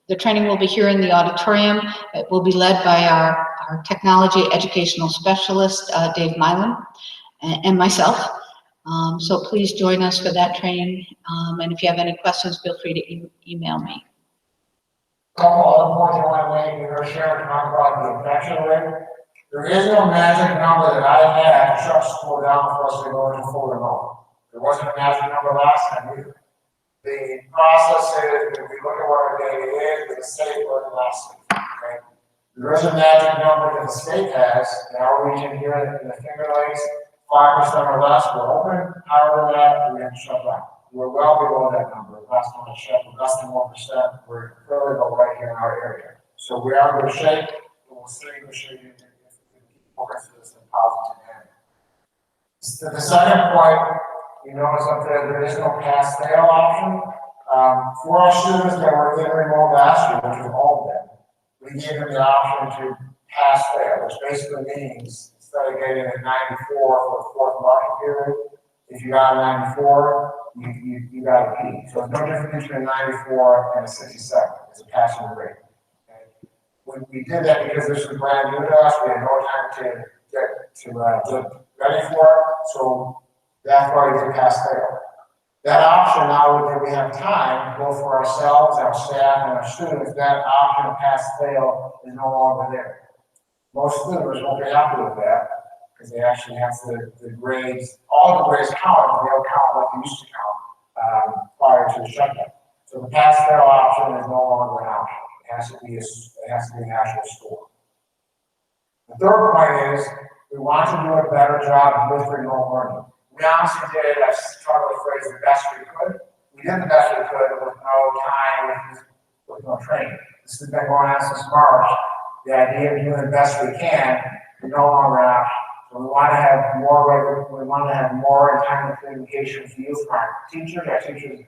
The training will be here in the auditorium. It will be led by our technology educational specialist, Dave Milan, and myself. So please join us for that training. And if you have any questions, feel free to email me. Couple other points I want to make, you're going to share and talk about the infection rate. There is no magic number that I had to shut school down for us to go into full remote. There wasn't a magic number last time either. The process is, if we look at what our data is, it's safe for the last week, okay? There is a magic number that the state has, in our region here in the Finger Lakes, 5% or less, we're open, higher than that, we're going to shut down. We're well below that number. Last time I checked, less than 1%, we're clearly right here in our area. So we are in good shape, and we'll see in good shape if we focus this in positive manner. The second point, you notice up there is no pass-fail option. For our students that were in remote last year, which was all of them, we gave them the option to pass-fail, which basically means instead of getting a 94 for the fourth marking period, if you got a 94, you got a P. So it's no difference between a 94 and a 67. It's a passing rate. Okay? We did that because this was brand new to us. We had no time to get ready for it. So that's why we did pass-fail. That option now that we have time, both for ourselves, our staff, and our students, that option of pass-fail is no longer there. Most students won't be happy with that because they actually have the grades, all the grades count, but they don't count like they used to count prior to the shutdown. So the pass-fail option is no longer an option. It has to be an actual score. The third point is we want to do a better job with remote learning. We honestly did, I struggle with the phrase, the best we could. We did the best we could with no time, with no training. This has been going on since March. The idea of doing the best we can is no longer an option. So we want to have more in-time communication with youth teachers. Our teachers,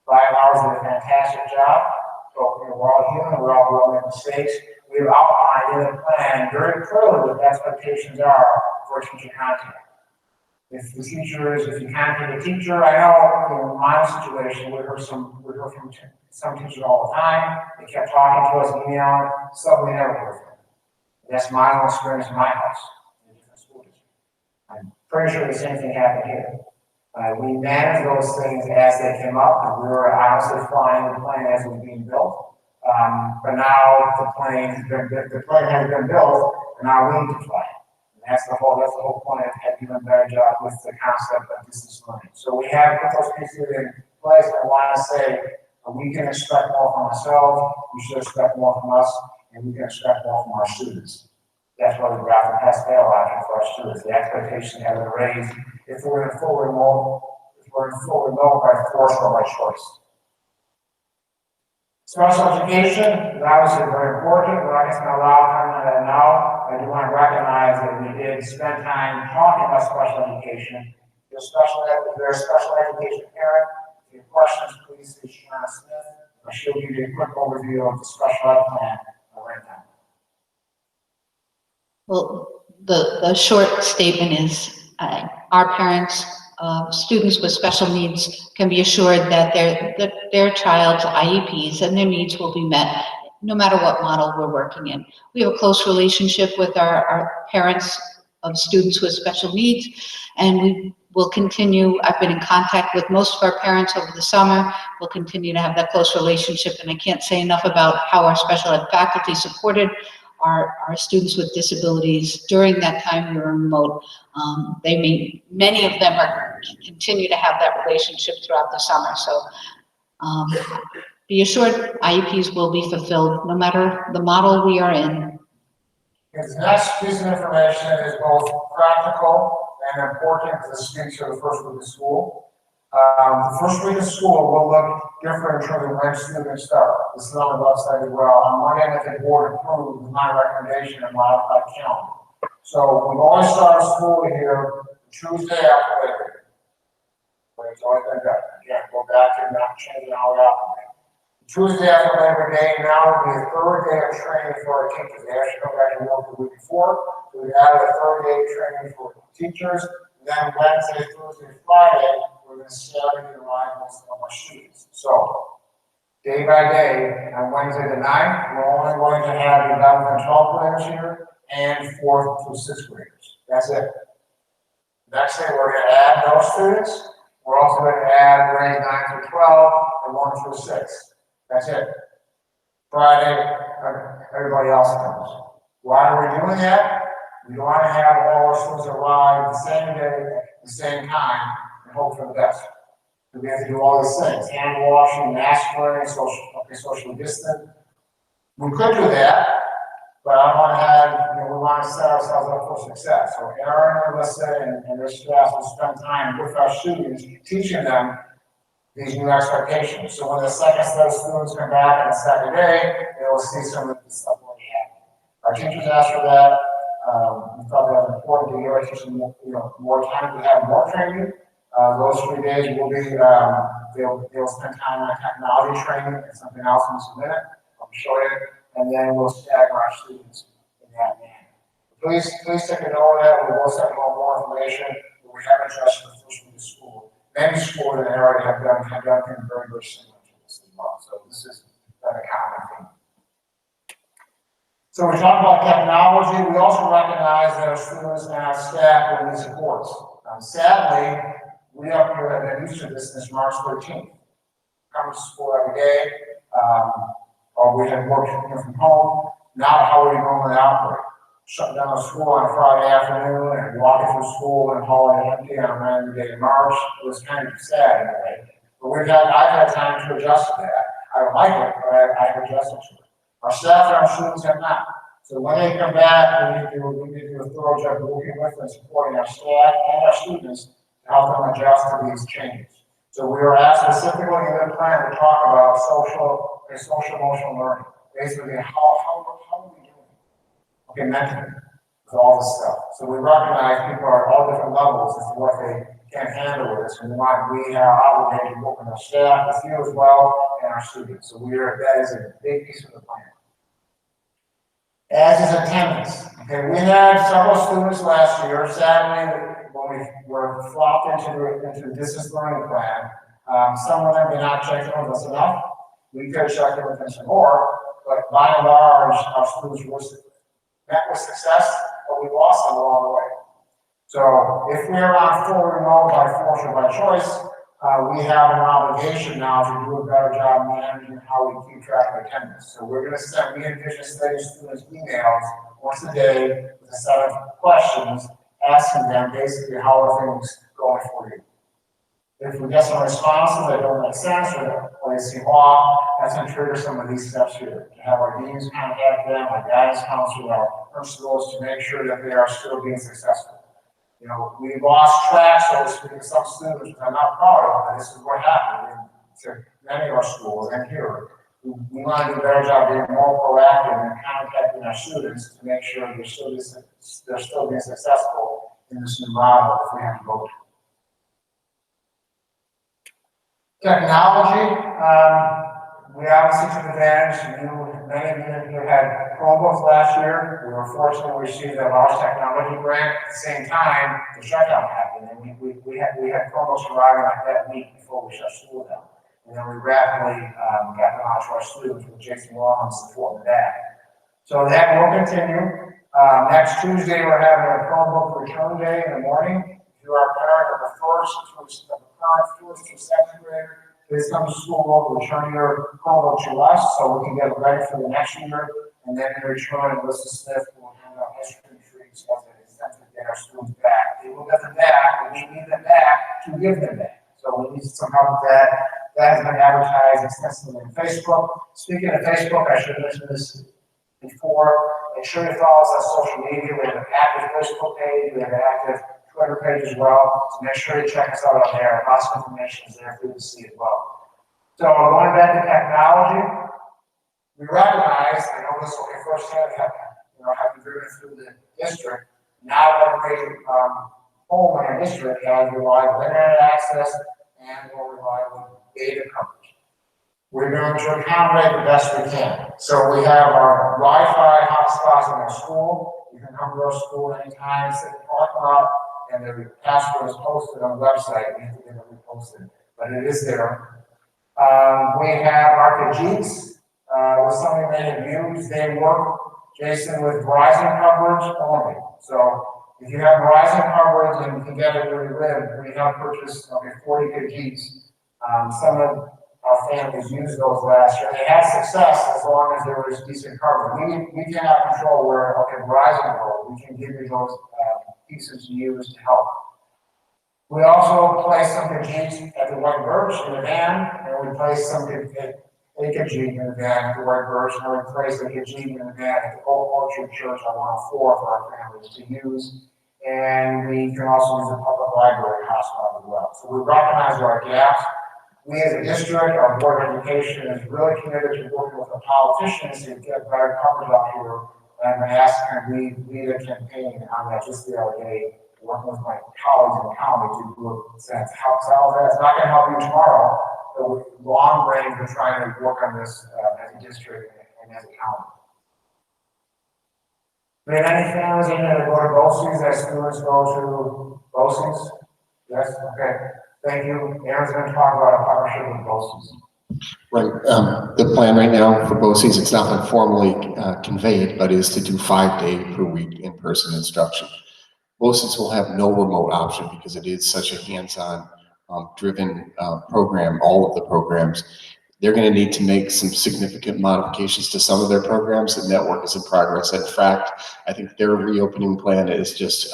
by and large, did a fantastic job. So we're all human, we're all going to make mistakes. We've outlined in the plan very clearly what the expectations are for teacher contact. If the teacher is, if you contact a teacher, I know in my situation, we heard from some teachers all the time. They kept talking to us, emailing, suddenly never heard from them. That's my own experience in my house, in different school districts. I'm pretty sure the same thing happened here. We managed those things as they came up, and we were honestly flying the plane as it was being built. But now the plane has been built, and now we need to fly. That's the whole point of having a better job with the concept of distance learning. So we have put those pieces in place. I want to say we can expect more from ourselves, we should expect more from us, and we can expect more from our students. That's why we got the pass-fail option for our students. The expectation has been raised if we're in full remote, by force or by choice. Special education is obviously very important. We're not going to allow time on that now. I do want to recognize that we did spend time talking about special education. If you're a special education parent, if you have questions, please see Shauna Smith, or she'll give you a quick overview of the special ed plan right now. Well, the short statement is, our parents of students with special needs can be assured that their child's IEPs and their needs will be met no matter what model we're working in. We have a close relationship with our parents of students with special needs, and we will continue. I've been in contact with most of our parents over the summer. We'll continue to have that close relationship, and I can't say enough about how our special ed faculty supported our students with disabilities during that time we were remote. Many of them continue to have that relationship throughout the summer. So be assured IEPs will be fulfilled no matter the model we are in. This next piece of information is both practical and important to the students of the first week of school. The first week of school will look different in terms of when students start. This is on the website as well. On one end, if the board approved my recommendation and modified calendar. So we've always started school here Tuesday after Labor Day. It's always been done. Again, go back and not change it all out. Tuesday after Labor Day now will be the third day of training for our teachers. They actually come back and work the week before. So we added a third day of training for teachers. Then Wednesday, Thursday, Friday, we're going to start the arrivals of our students. So day by day, on Wednesday the 9th, we're only going to have the 11th and 12th graders here and 4th through 6th graders. That's it. Next day, we're going to add those students. We're also going to add grades 9 through 12 and 1 through 6. That's it. Friday, everybody else comes. Why are we doing that? We want to have all our students arrive the same day, at the same time, and hope for the best. We have to do all these things: hand washing, mask wearing, social distance. We could do that, but I don't want to have, we want to set ourselves up for success. So Aaron and Alyssa and their staff will spend time with our students, teaching them these new expectations. So when the second set of students come back on the second day, they will see some of the stuff already happening. Our teachers asked for that. We thought that was important to give our teachers more time to have more training. Those 3 days will be, they'll spend time on technology training and something else in just a minute. I'll show you, and then we'll stagger our students in that manner. Please take a note of that. We will send you more information, but we haven't addressed the first week of school. Many schools in the area have done things very, very similar to this as well. So this is a common thing. So we talk about technology. We also recognize that our students and our staff will need supports. Sadly, we up here have been used to this since March 13th. Come to school every day, or we have worked from home. Now, how are we normally operate? Shut down the school on a Friday afternoon and walking through school and hauling empty on a random day in March. It was kind of sad in a way. But I've had time to adjust to that. I don't like it, but I've adjusted to it. Our staff and our students have not. So when they come back, we need to do a thorough job working with and supporting our staff and our students to help them adjust to these changes. So we were asked specifically in the plan to talk about social emotional learning. Basically, how are we doing? Okay, mentally, with all this stuff. So we recognize people are at all different levels as to what they can handle with this, and we are obligated to work with our staff, with you as well, and our students. So that is a big piece of the plan. As is attendance. Okay, we had several students last year. Sadly, when we were flopped into the distance learning plan, some of them did not check in with us enough. We could have checked in with them some more, but by and large, our students were met with success, but we lost them along the way. So if we're on full remote by force or by choice, we have an obligation now to do a better job managing how we keep track of attendance. So we're going to send re-envision slated students emails once a day with a set of questions, asking them basically how are things going for you. If we get some responses that don't make sense or they seem off, that's going to trigger some of these steps here. To have our deans contact them, our guidance counselor, our principals to make sure that they are still being successful. We lost track, so to speak, of some students, which I'm not proud of, but this is what happened to many of our schools and here. We want to do a better job being more proactive in contacting our students to make sure they're still being successful in this new model if we have to go to. Technology, we obviously took advantage. Many of you had Chromebooks last year. We were fortunate to receive the large technology grant. At the same time, the shutdown happened, and we had Chromebooks arriving like that week before we shut school down. And then we rapidly got them out to our students with Jason Long supporting that. So that will continue. Next Tuesday, we're having a Chromebook return day in the morning. If you are a parent of the first to second grade, please come to school, we'll return your Chromebook to us so we can get it ready for the next year. And then in return, Mrs. Smith will hand out history treats as an incentive to get our students back. They will get them back, but we need them back to give them back. So we need some help with that. That has been advertised extensively on Facebook. Speaking of Facebook, I should mention this before. Make sure you follow us on social media. We have an active Facebook page. We have an active Twitter page as well. So make sure you check us out on there. Lots of information is there for you to see as well. So going back to technology, we recognize, I know this will be firsthand, having driven through the district, not every home in our district has reliable internet access and or reliable data coverage. We're going to accommodate the best we can. So we have our Wi-Fi hotspots in our school. You can come to our school anytime, sit in the parking lot, and the password is posted on the website. We have to get it reposted, but it is there. We have our Kajeets. With some of you may have used, they work, Jason, with Verizon coverage only. So if you have Verizon coverage and you can get it where you live, we have purchased 40 Kajeets. Some of our families used those last year. They had success as long as there was decent coverage. We cannot control where Verizon goes. We can give you those pieces to use to help. We also place some Kajeets at the White Birch in the van, and we place some Kajeet in the van at the White Birch, and we place a Kajeet in the van at the Old Orchard Church on 104 for our families to use. And we can also use the public library hospital as well. So we recognize our gaps. We as a district, our Board of Education is really committed to working with the politicians to get better coverage out here. And I asked them to lead a campaign on that just the other day, working with my colleagues in the county to do a sense. How that? It's not going to help you tomorrow, but with long range, we're trying to work on this as a district and as a county. Do we have any families in here that go to BOCES as students go to BOCES? Yes? Okay. Thank you. Aaron's going to talk about a partnership with BOCES. Right. The plan right now for BOCES, it's not been formally conveyed, but is to do 5-day per week in-person instruction. BOCES will have no remote option because it is such a hands-on driven program, all of the programs. They're going to need to make some significant modifications to some of their programs, and that work is in progress. In fact, I think their reopening plan is just,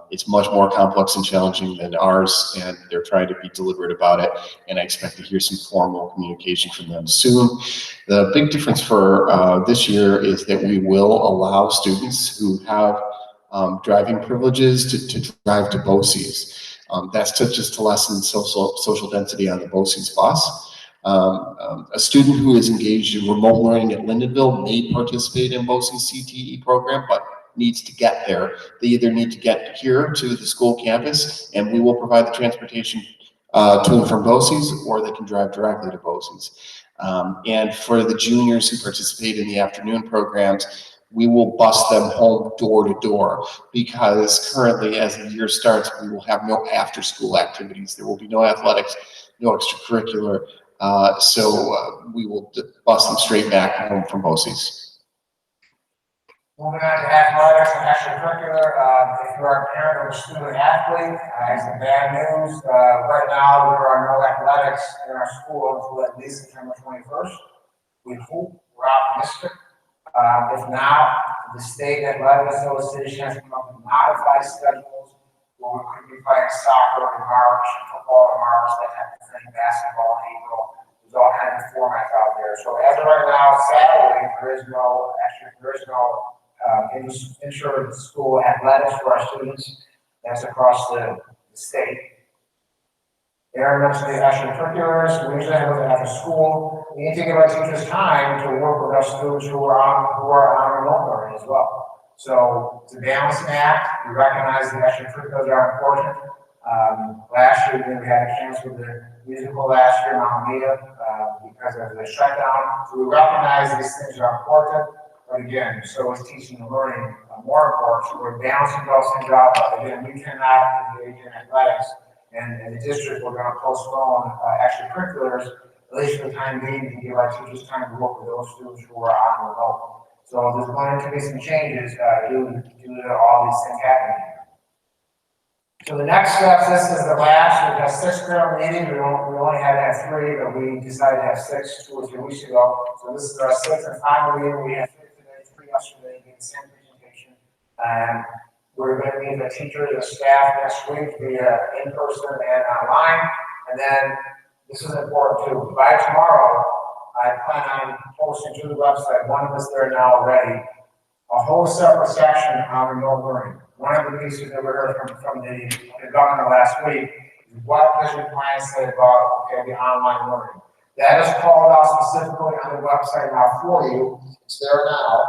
it's much more complex and challenging than ours, and they're trying to be deliberate about it, and I expect to hear some formal communication from them soon. The big difference for this year is that we will allow students who have driving privileges to drive to BOCES. That's just to lessen social density on the BOCES bus. A student who is engaged in remote learning at Lindenville may participate in BOCES CTE program, but needs to get there. They either need to get here to the school campus, and we will provide the transportation to and from BOCES, or they can drive directly to BOCES. And for the juniors who participate in the afternoon programs, we will bus them home door to door, because currently, as the year starts, we will have no after-school activities. There will be no athletics, no extracurricular. So we will bus them straight back home from BOCES. Moving on to athletics and extracurricular, if you are a parent or a student athlete, I have some bad news. Right now, there are no athletics in our school until at least September 21st. We hope, we're optimistic. If not, the State Athletic Association has come up with modified schedules where we could be playing soccer in March, football in March, that type of thing, basketball in April. There's all kinds of formats out there. So as of right now, sadly, there is no insured school athletics for our students. That's across the state. Aaron mentioned the extracurriculars. We usually have it after school. We need to give our teachers time to work with our students who are on remote learning as well. So it's a balancing act. We recognize the extracurriculars are important, Last year, we had to cancel the musical last year in Alameda, because of the shutdown. So we recognize these things are important, but again, so is teaching and learning more important. So we're balancing those things out, but again, we cannot engage in athletics. And in the district, we're gonna postpone extracurriculars, at least for the time being, to give our teachers time to work with those students who are on remote. So there's going to be some changes due to all these things happening. So the next steps, this is the last, we've got 6 parent meetings, we only had to have 3, but we decided to have 6 2 or 3 weeks ago. So this is our 6th and final meeting, we had 3 today, 3 yesterday, we had the same presentation. And we're going to meet the teachers and staff next week via in person and online. And then, this is important too, by tomorrow, I plan on posting to the website, one of us there now already, a whole separate section on remote learning. One of the pieces that we heard from the governor last week is what does your plan say about the online learning? That is called out specifically on the website now for you. It's there now.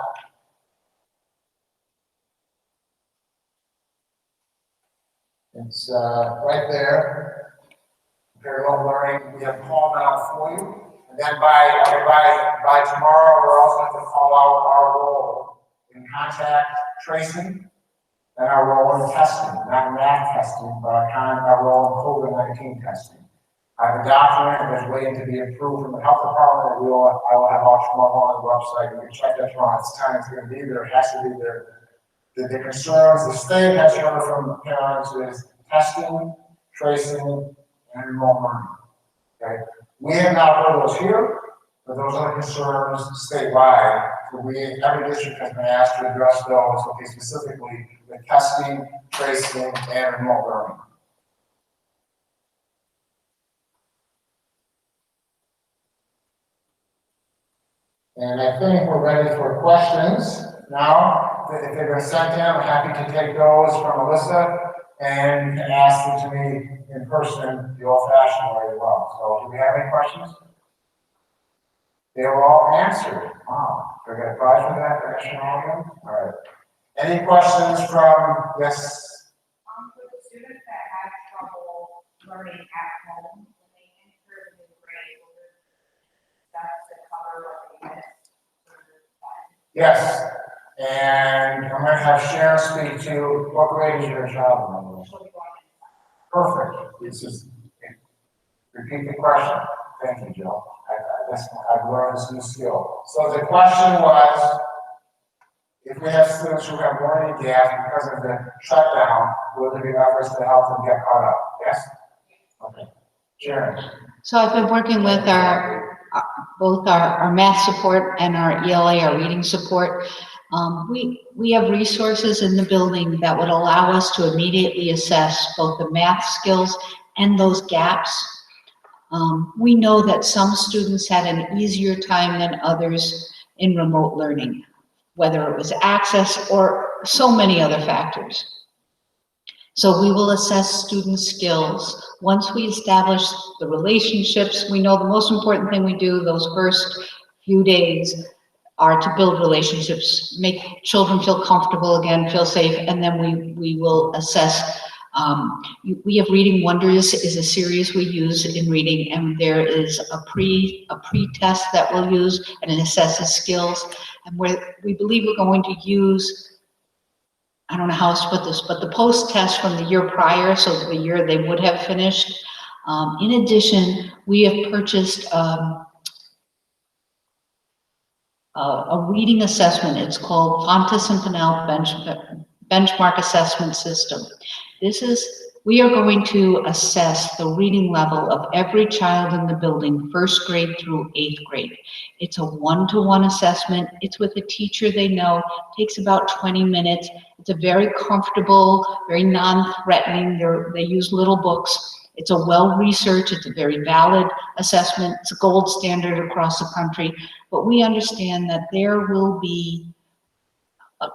It's right there. Parallel learning, we have called out for you. And then by tomorrow, we're also going to call out our role in contact tracing and our role in testing, not math testing, but our role in COVID-19 testing. I have a document that's waiting to be approved from the health department. I will have all tomorrow on the website. You can check that tomorrow. It's time it's going to be there. It has to be there. The concerns the state has heard from parents is testing, tracing, and remote learning. Okay? We have not heard those here, but those are the concerns statewide. So every district has been asked to address those, okay, specifically the testing, tracing, and remote learning. And I think we're ready for questions now. If they're sent in, I'm happy to take those from Alyssa and ask them to me in person the old-fashioned way as well. So do we have any questions? They were all answered. Wow. Do I get a prize for that? All right. Any questions from, yes? For the students that have trouble learning at home, when they enter the new grade, that's the color of the missed. Yes. And I'm going to have Sharon speak to what grade is your child in? Perfect. This is, repeat the question. Thank you, Jill. I've learned this new skill. So the question was, if we have students who have learning gaps because of the shutdown, will there be efforts to help them get caught up? Yes? Okay. Sharon. So I've been working with both our math support and our ELA, our reading support. We have resources in the building that would allow us to immediately assess both the math skills and those gaps. We know that some students had an easier time than others in remote learning, whether it was access or so many other factors. So we will assess student skills. Once we establish the relationships, we know the most important thing we do those first few days are to build relationships, make children feel comfortable again, feel safe, and then we will assess. We have Reading Wonders is a series we use in reading, and there is a pre-test that we'll use, and it assesses skills. And we believe we're going to use, I don't know how else to put this, but the post-test from the year prior, so the year they would have finished. In addition, we have purchased a reading assessment. It's called Fontes and Pinnell Benchmark Assessment System. We are going to assess the reading level of every child in the building, 1st grade through 8th grade. It's a one-to-one assessment. It's with a teacher they know. It takes about 20 minutes. It's a very comfortable, very non-threatening. They use little books. It's a well-researched, it's a very valid assessment. It's a gold standard across the country. But we understand that there will be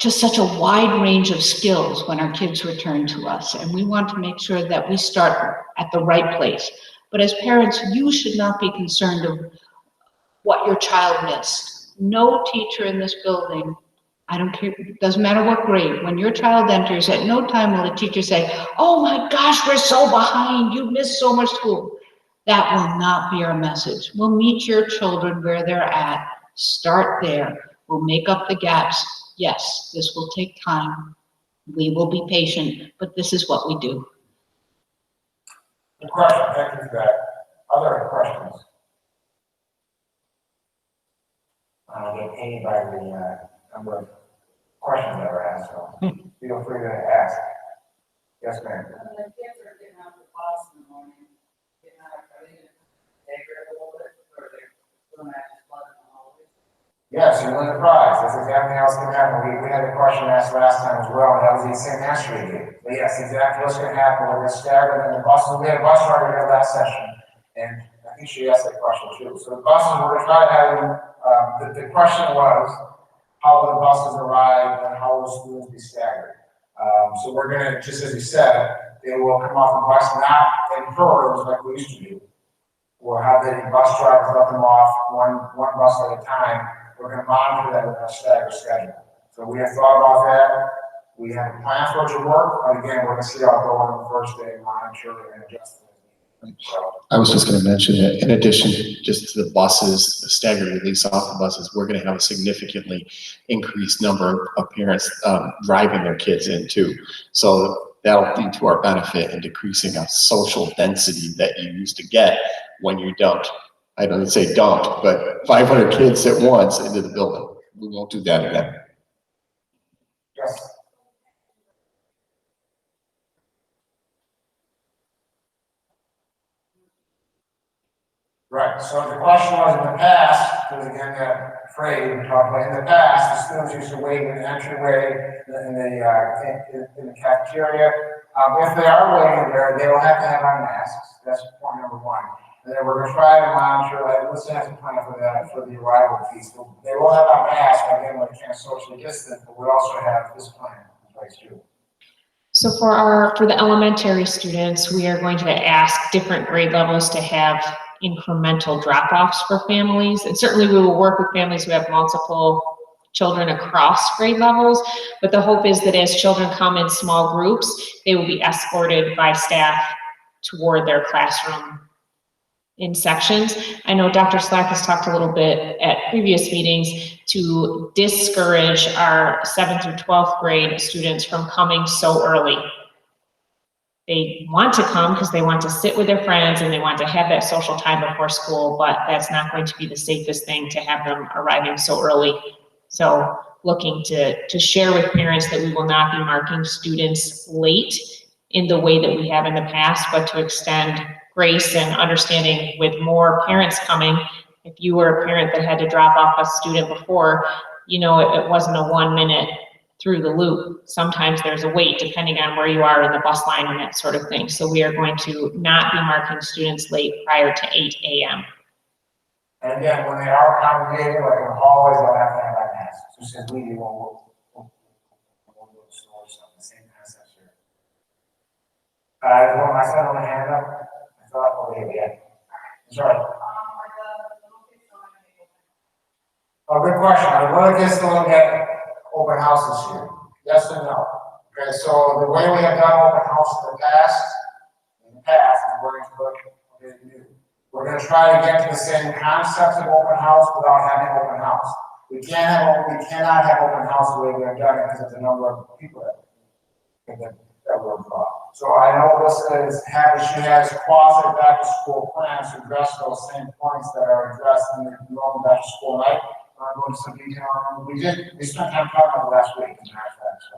just such a wide range of skills when our kids return to us. And we want to make sure that we start at the right place. But as parents, you should not be concerned of what your child missed. No teacher in this building I don't care, doesn't matter what grade, when your child enters, at no time will the teacher say, oh my gosh, we're so behind, you missed so much school. That will not be our message. We'll meet your children where they're at, start there, we'll make up the gaps. Yes, this will take time. We will be patient, but this is what we do. Good question, thank you for that. Other questions? I don't get paid by the number of questions that were asked, so feel free to ask. Yes, ma'am. The kids are getting out the bus in the morning, getting out, are they gonna take her a little bit, or they're going to just let them always? Yes, you're winning the prize. That's exactly how it's going to happen. We had a question asked last time as well, and that was the same answer we did. But yes, exactly what's going to happen. We're going to stagger them in the buses. We had a bus driver here last session, and I think she asked that question too. So the buses, we're going to try to have them, the question was, how will the buses arrive and how will the students be staggered? So we're going to, just as you said, they will come off the bus, not in corridors like we used to do. We'll have the bus drivers let them off one bus at a time. We're going to monitor that with our staggered schedule. So we have thought about that. We have a plan for it to work, but again, we're going to see how it goes on the first day, monitor and adjust it. So, I was just going to mention that in addition just to the buses, the staggered release off the buses, we're going to have a significantly increased number of parents driving their kids in too. So that'll lead to our benefit in decreasing a social density that you used to get when you dumped, I don't say dumped, but 500 kids at once into the building. We won't do that again. yes. Right, so the question was in the past, because again, that phrase we talked about, in the past, the students used to wait in the entryway in the cafeteria. If they are waiting there, they will have to have on masks. That's point number one. And then we're going to try to monitor, let's have a plan for that, for the arrival piece. They will have on masks, again, we can't socially distance, but we also have this plan in place too. So for the elementary students, we are going to ask different grade levels to have incremental drop-offs for families. And certainly we will work with families who have multiple children across grade levels, but the hope is that as children come in small groups, they will be escorted by staff toward their classroom in sections. I know Dr. Slack has talked a little bit at previous meetings to discourage our 7th through 12th grade students from coming so early. They want to come because they want to sit with their friends and they want to have that social time before school, but that's not going to be the safest thing to have them arriving so early. So looking to share with parents that we will not be marking students late in the way that we have in the past, but to extend grace and understanding with more parents coming. If you were a parent that had to drop off a student before, you know, it wasn't a 1 minute through the loop. Sometimes there's a wait depending on where you are in the bus line and that sort of thing. So we are going to not be marking students late prior to 8 a.m. And again, when they are congregating, like in the hallways, they'll have to have that mask. Just as we do, we'll go to the store, so the same concept here. Well, my son on the hand up. I thought, oh, yeah. Sorry. Oh, good question. Are the little kids still get open houses here? Yes and no. Okay, so the way we have done open house in the past, is we're going to look at new. We're going to try to get to the same concepts of open house without having open house. We cannot have open house the way we have done it because of the number of people that we're involved. So I know this she has quasi back to school plans to address those same points that are addressed in the normal back to school night. I'm going to some detail on them. We spent time talking about it last week.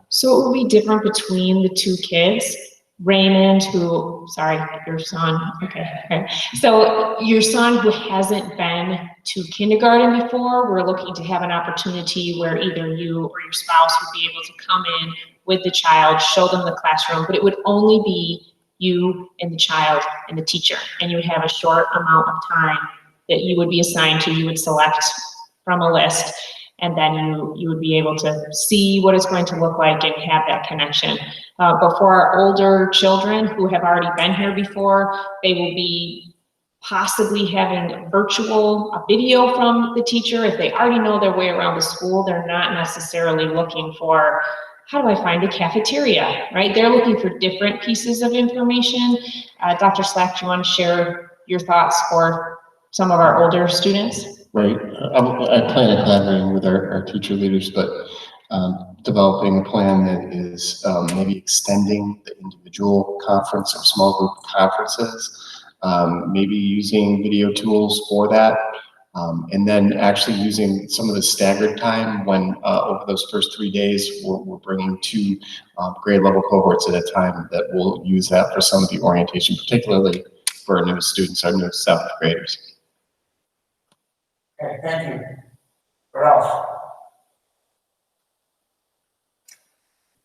So it will be different between the two kids. Raymond, who, sorry, your son, okay. So your son who hasn't been to kindergarten before, we're looking to have an opportunity where either you or your spouse would be able to come in with the child, show them the classroom, but it would only be you and the child and the teacher. And you would have a short amount of time that you would be assigned to. You would select from a list, and then you would be able to see what it's going to look like and have that connection. But for our older children who have already been here before, they will be possibly having a video from the teacher. If they already know their way around the school, they're not necessarily looking for, how do I find a cafeteria, right? They're looking for different pieces of information. Dr. Slack, do you want to share your thoughts for some of our older students? Right. I plan on collaborating with our teacher leaders, but developing a plan that is maybe extending the individual conference or small group conferences, maybe using video tools for that, and then actually using some of the staggered time when over those first 3 days, we're bringing 2 grade level cohorts at a time that will use that for some of the orientation, particularly for our newest students, our newest 7th graders. Okay, thank you. What else?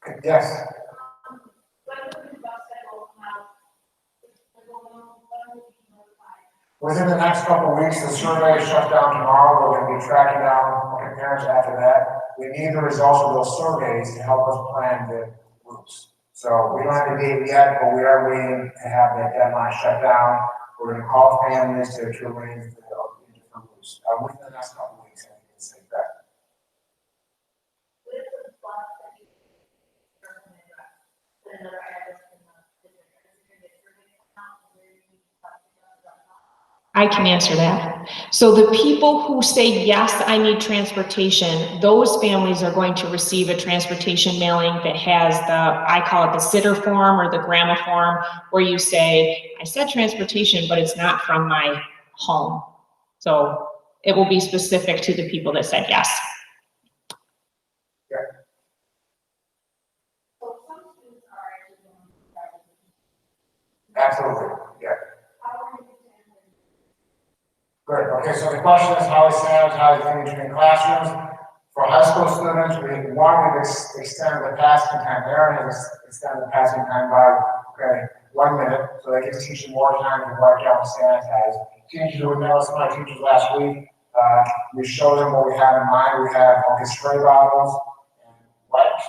Okay, yes. Within the next couple of weeks, the survey is shut down tomorrow. We're going to be tracking down parents after that. We need the results of those surveys to help us plan the groups. So we don't have a date yet, but we are waiting to have that deadline shut down. We're going to call families to arrange the different groups. Within the next couple of weeks, I think it's safe bet. I can answer that. So the people who say, yes, I need transportation, those families are going to receive a transportation mailing that has I call it the sitter form or the grandma form, where you say, I said transportation, but it's not from my home. So it will be specific to the people that said yes. Absolutely, yeah. Good, okay, so the question is how we sanitize between classrooms. For high school students, we've extended the passing time. Aaron has extended the passing time by, 1 minute, so that gives teachers more time to wipe down and sanitize. Teachers who met with some of my teachers last week, we showed them what we have in mind. We have spray bottles and wipes.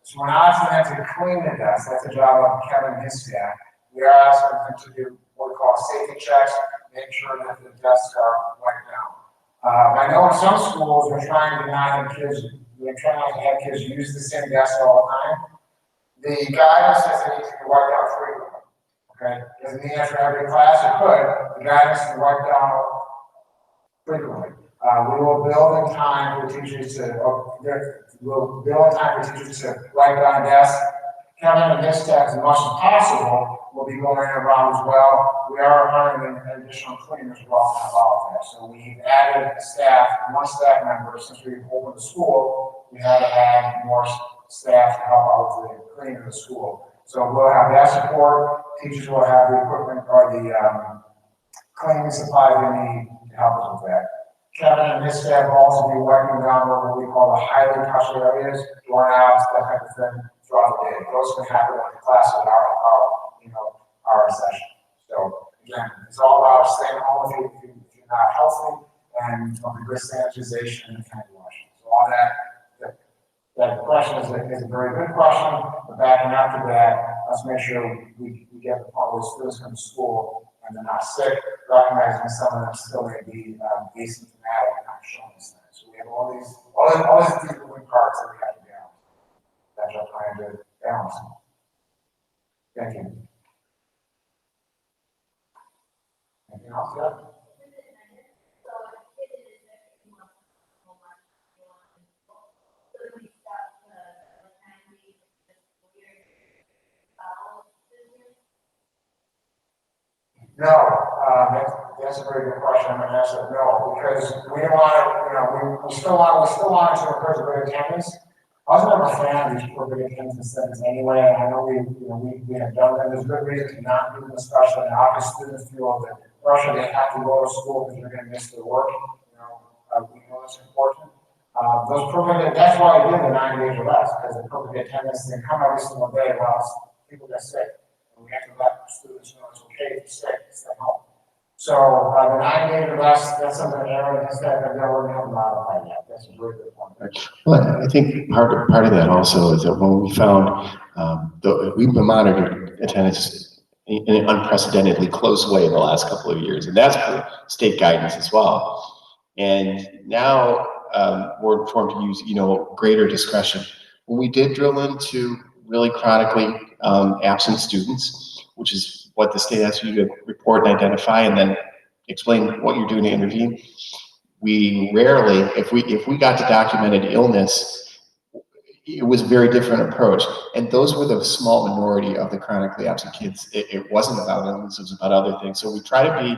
So we're not asking them to clean the desk. That's the job of Kevin and his staff. We are asking them to do what we call safety checks, make sure that the desks are wiped down. I know in some schools we're trying to not have kids use the same desk all the time. The guidance says it needs to be wiped out frequently. Okay, doesn't mean after every class it could. The guidance is wiped out frequently. We will build in time for teachers to wipe down desks. Kevin and his staff, as much as possible, will be going around as well. We are hiring additional cleaners as well to have all of that. So we've added one staff member since we opened the school. We had to add more staff to help out with the cleaning of the school. So we'll have that support. Teachers will have the equipment or the cleaning supplies they need to help us with that. Kevin and his staff will also be wiping down what we call the highly touched areas, doorknobs, that type of thing, throughout the day. Those can happen when the classes are in session. So again, it's all about staying home if you're not healthy and the good sanitization and hand washing. So all that question is a very good question. But backing after that, let's make sure we get the point where students come to school and they're not sick, recognizing some of them still may be asymptomatic and not showing this thing. So we have all these moving parts that we have to balance. That's our plan to balance. Thank you. Anything else? Yeah? No, that's a very good question. I'm going to answer no, because we don't want to, we still want to encourage good attendance. I was never a fan of these perfect attendance incentives anyway. I know we have done them. There's good reason to not do them, especially in office students feel that pressure they have to go to school because they're going to miss their work. We know it's important. That's why we did the 9 days or less, because the perfect attendance can come every single day while people get sick. And we have to let students know it's okay to stay home. So the 9 days or less, that's something Aaron has said that we haven't modified yet. That's a very good point. Well, I think part of that also is that when we found we've been monitoring attendance in an unprecedentedly close way in the last couple of years. And that's for state guidance as well. And now we're informed to use, greater discretion. When we did drill into really chronically absent students, which is what the state asks you to report and identify and then explain what you're doing to intervene, we rarely, if we got to documented illness, it was a very different approach. And those were the small minority of the chronically absent kids. It wasn't about illness, it was about other things. So we try to be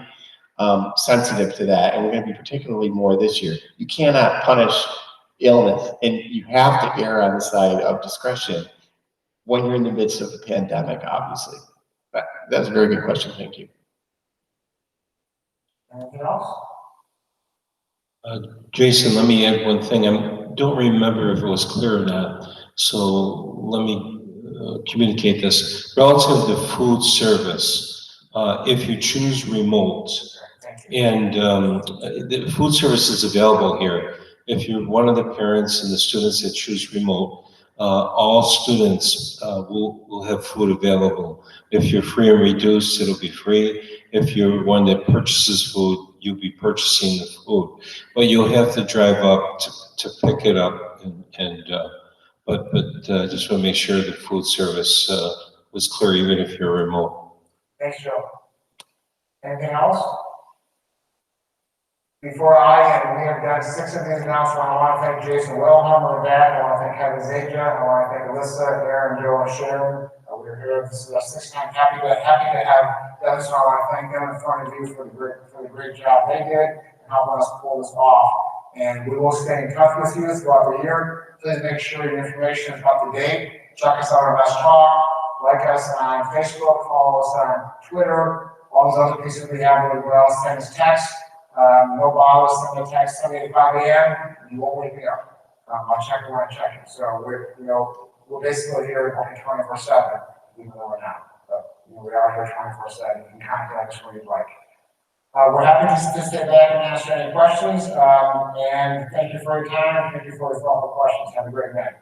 sensitive to that, and we're going to be particularly more this year. You cannot punish illness, and you have to err on the side of discretion when you're in the midst of a pandemic, obviously. But that's a very good question. Thank you. Anything else? Jason, let me add one thing. I don't remember if it was clear or not, so let me communicate this. Relative to food service, if you choose remote, and the food service is available here. If you're one of the parents and the students that choose remote, all students will have food available. If you're free and reduced, it'll be free. If you're one that purchases food, you'll be purchasing the food. But you'll have to drive up to pick it up, but just want to make sure the food service was clear, even if you're remote. Thanks, Joe. Anything else? Before I end, we have done 6 of these now, so I want to thank Jason Wilhelm on the back. I want to thank Kevin Zaja. I want to thank Alyssa, Aaron, Joe, and Sharon. We're here. This is our 6th time. Happy to have done this. So I want to thank them in front of you for the great job they did and helping us pull this off. And we will stay in touch with you throughout the year. Please make sure your information is up to date. Check us out on Best Talk. Like us on Facebook. Follow us on Twitter. All those other pieces we have really well. Send us text. No bother, send a text 7 to 5 a.m. You won't wake me up. I'll check it when I check it. So we're basically here 24/7, even though we're not. But we are here 24/7. You can contact us when you'd like. We're happy to stay back and answer any questions. And thank you for your time. Thank you for your thoughtful questions. Have a great night.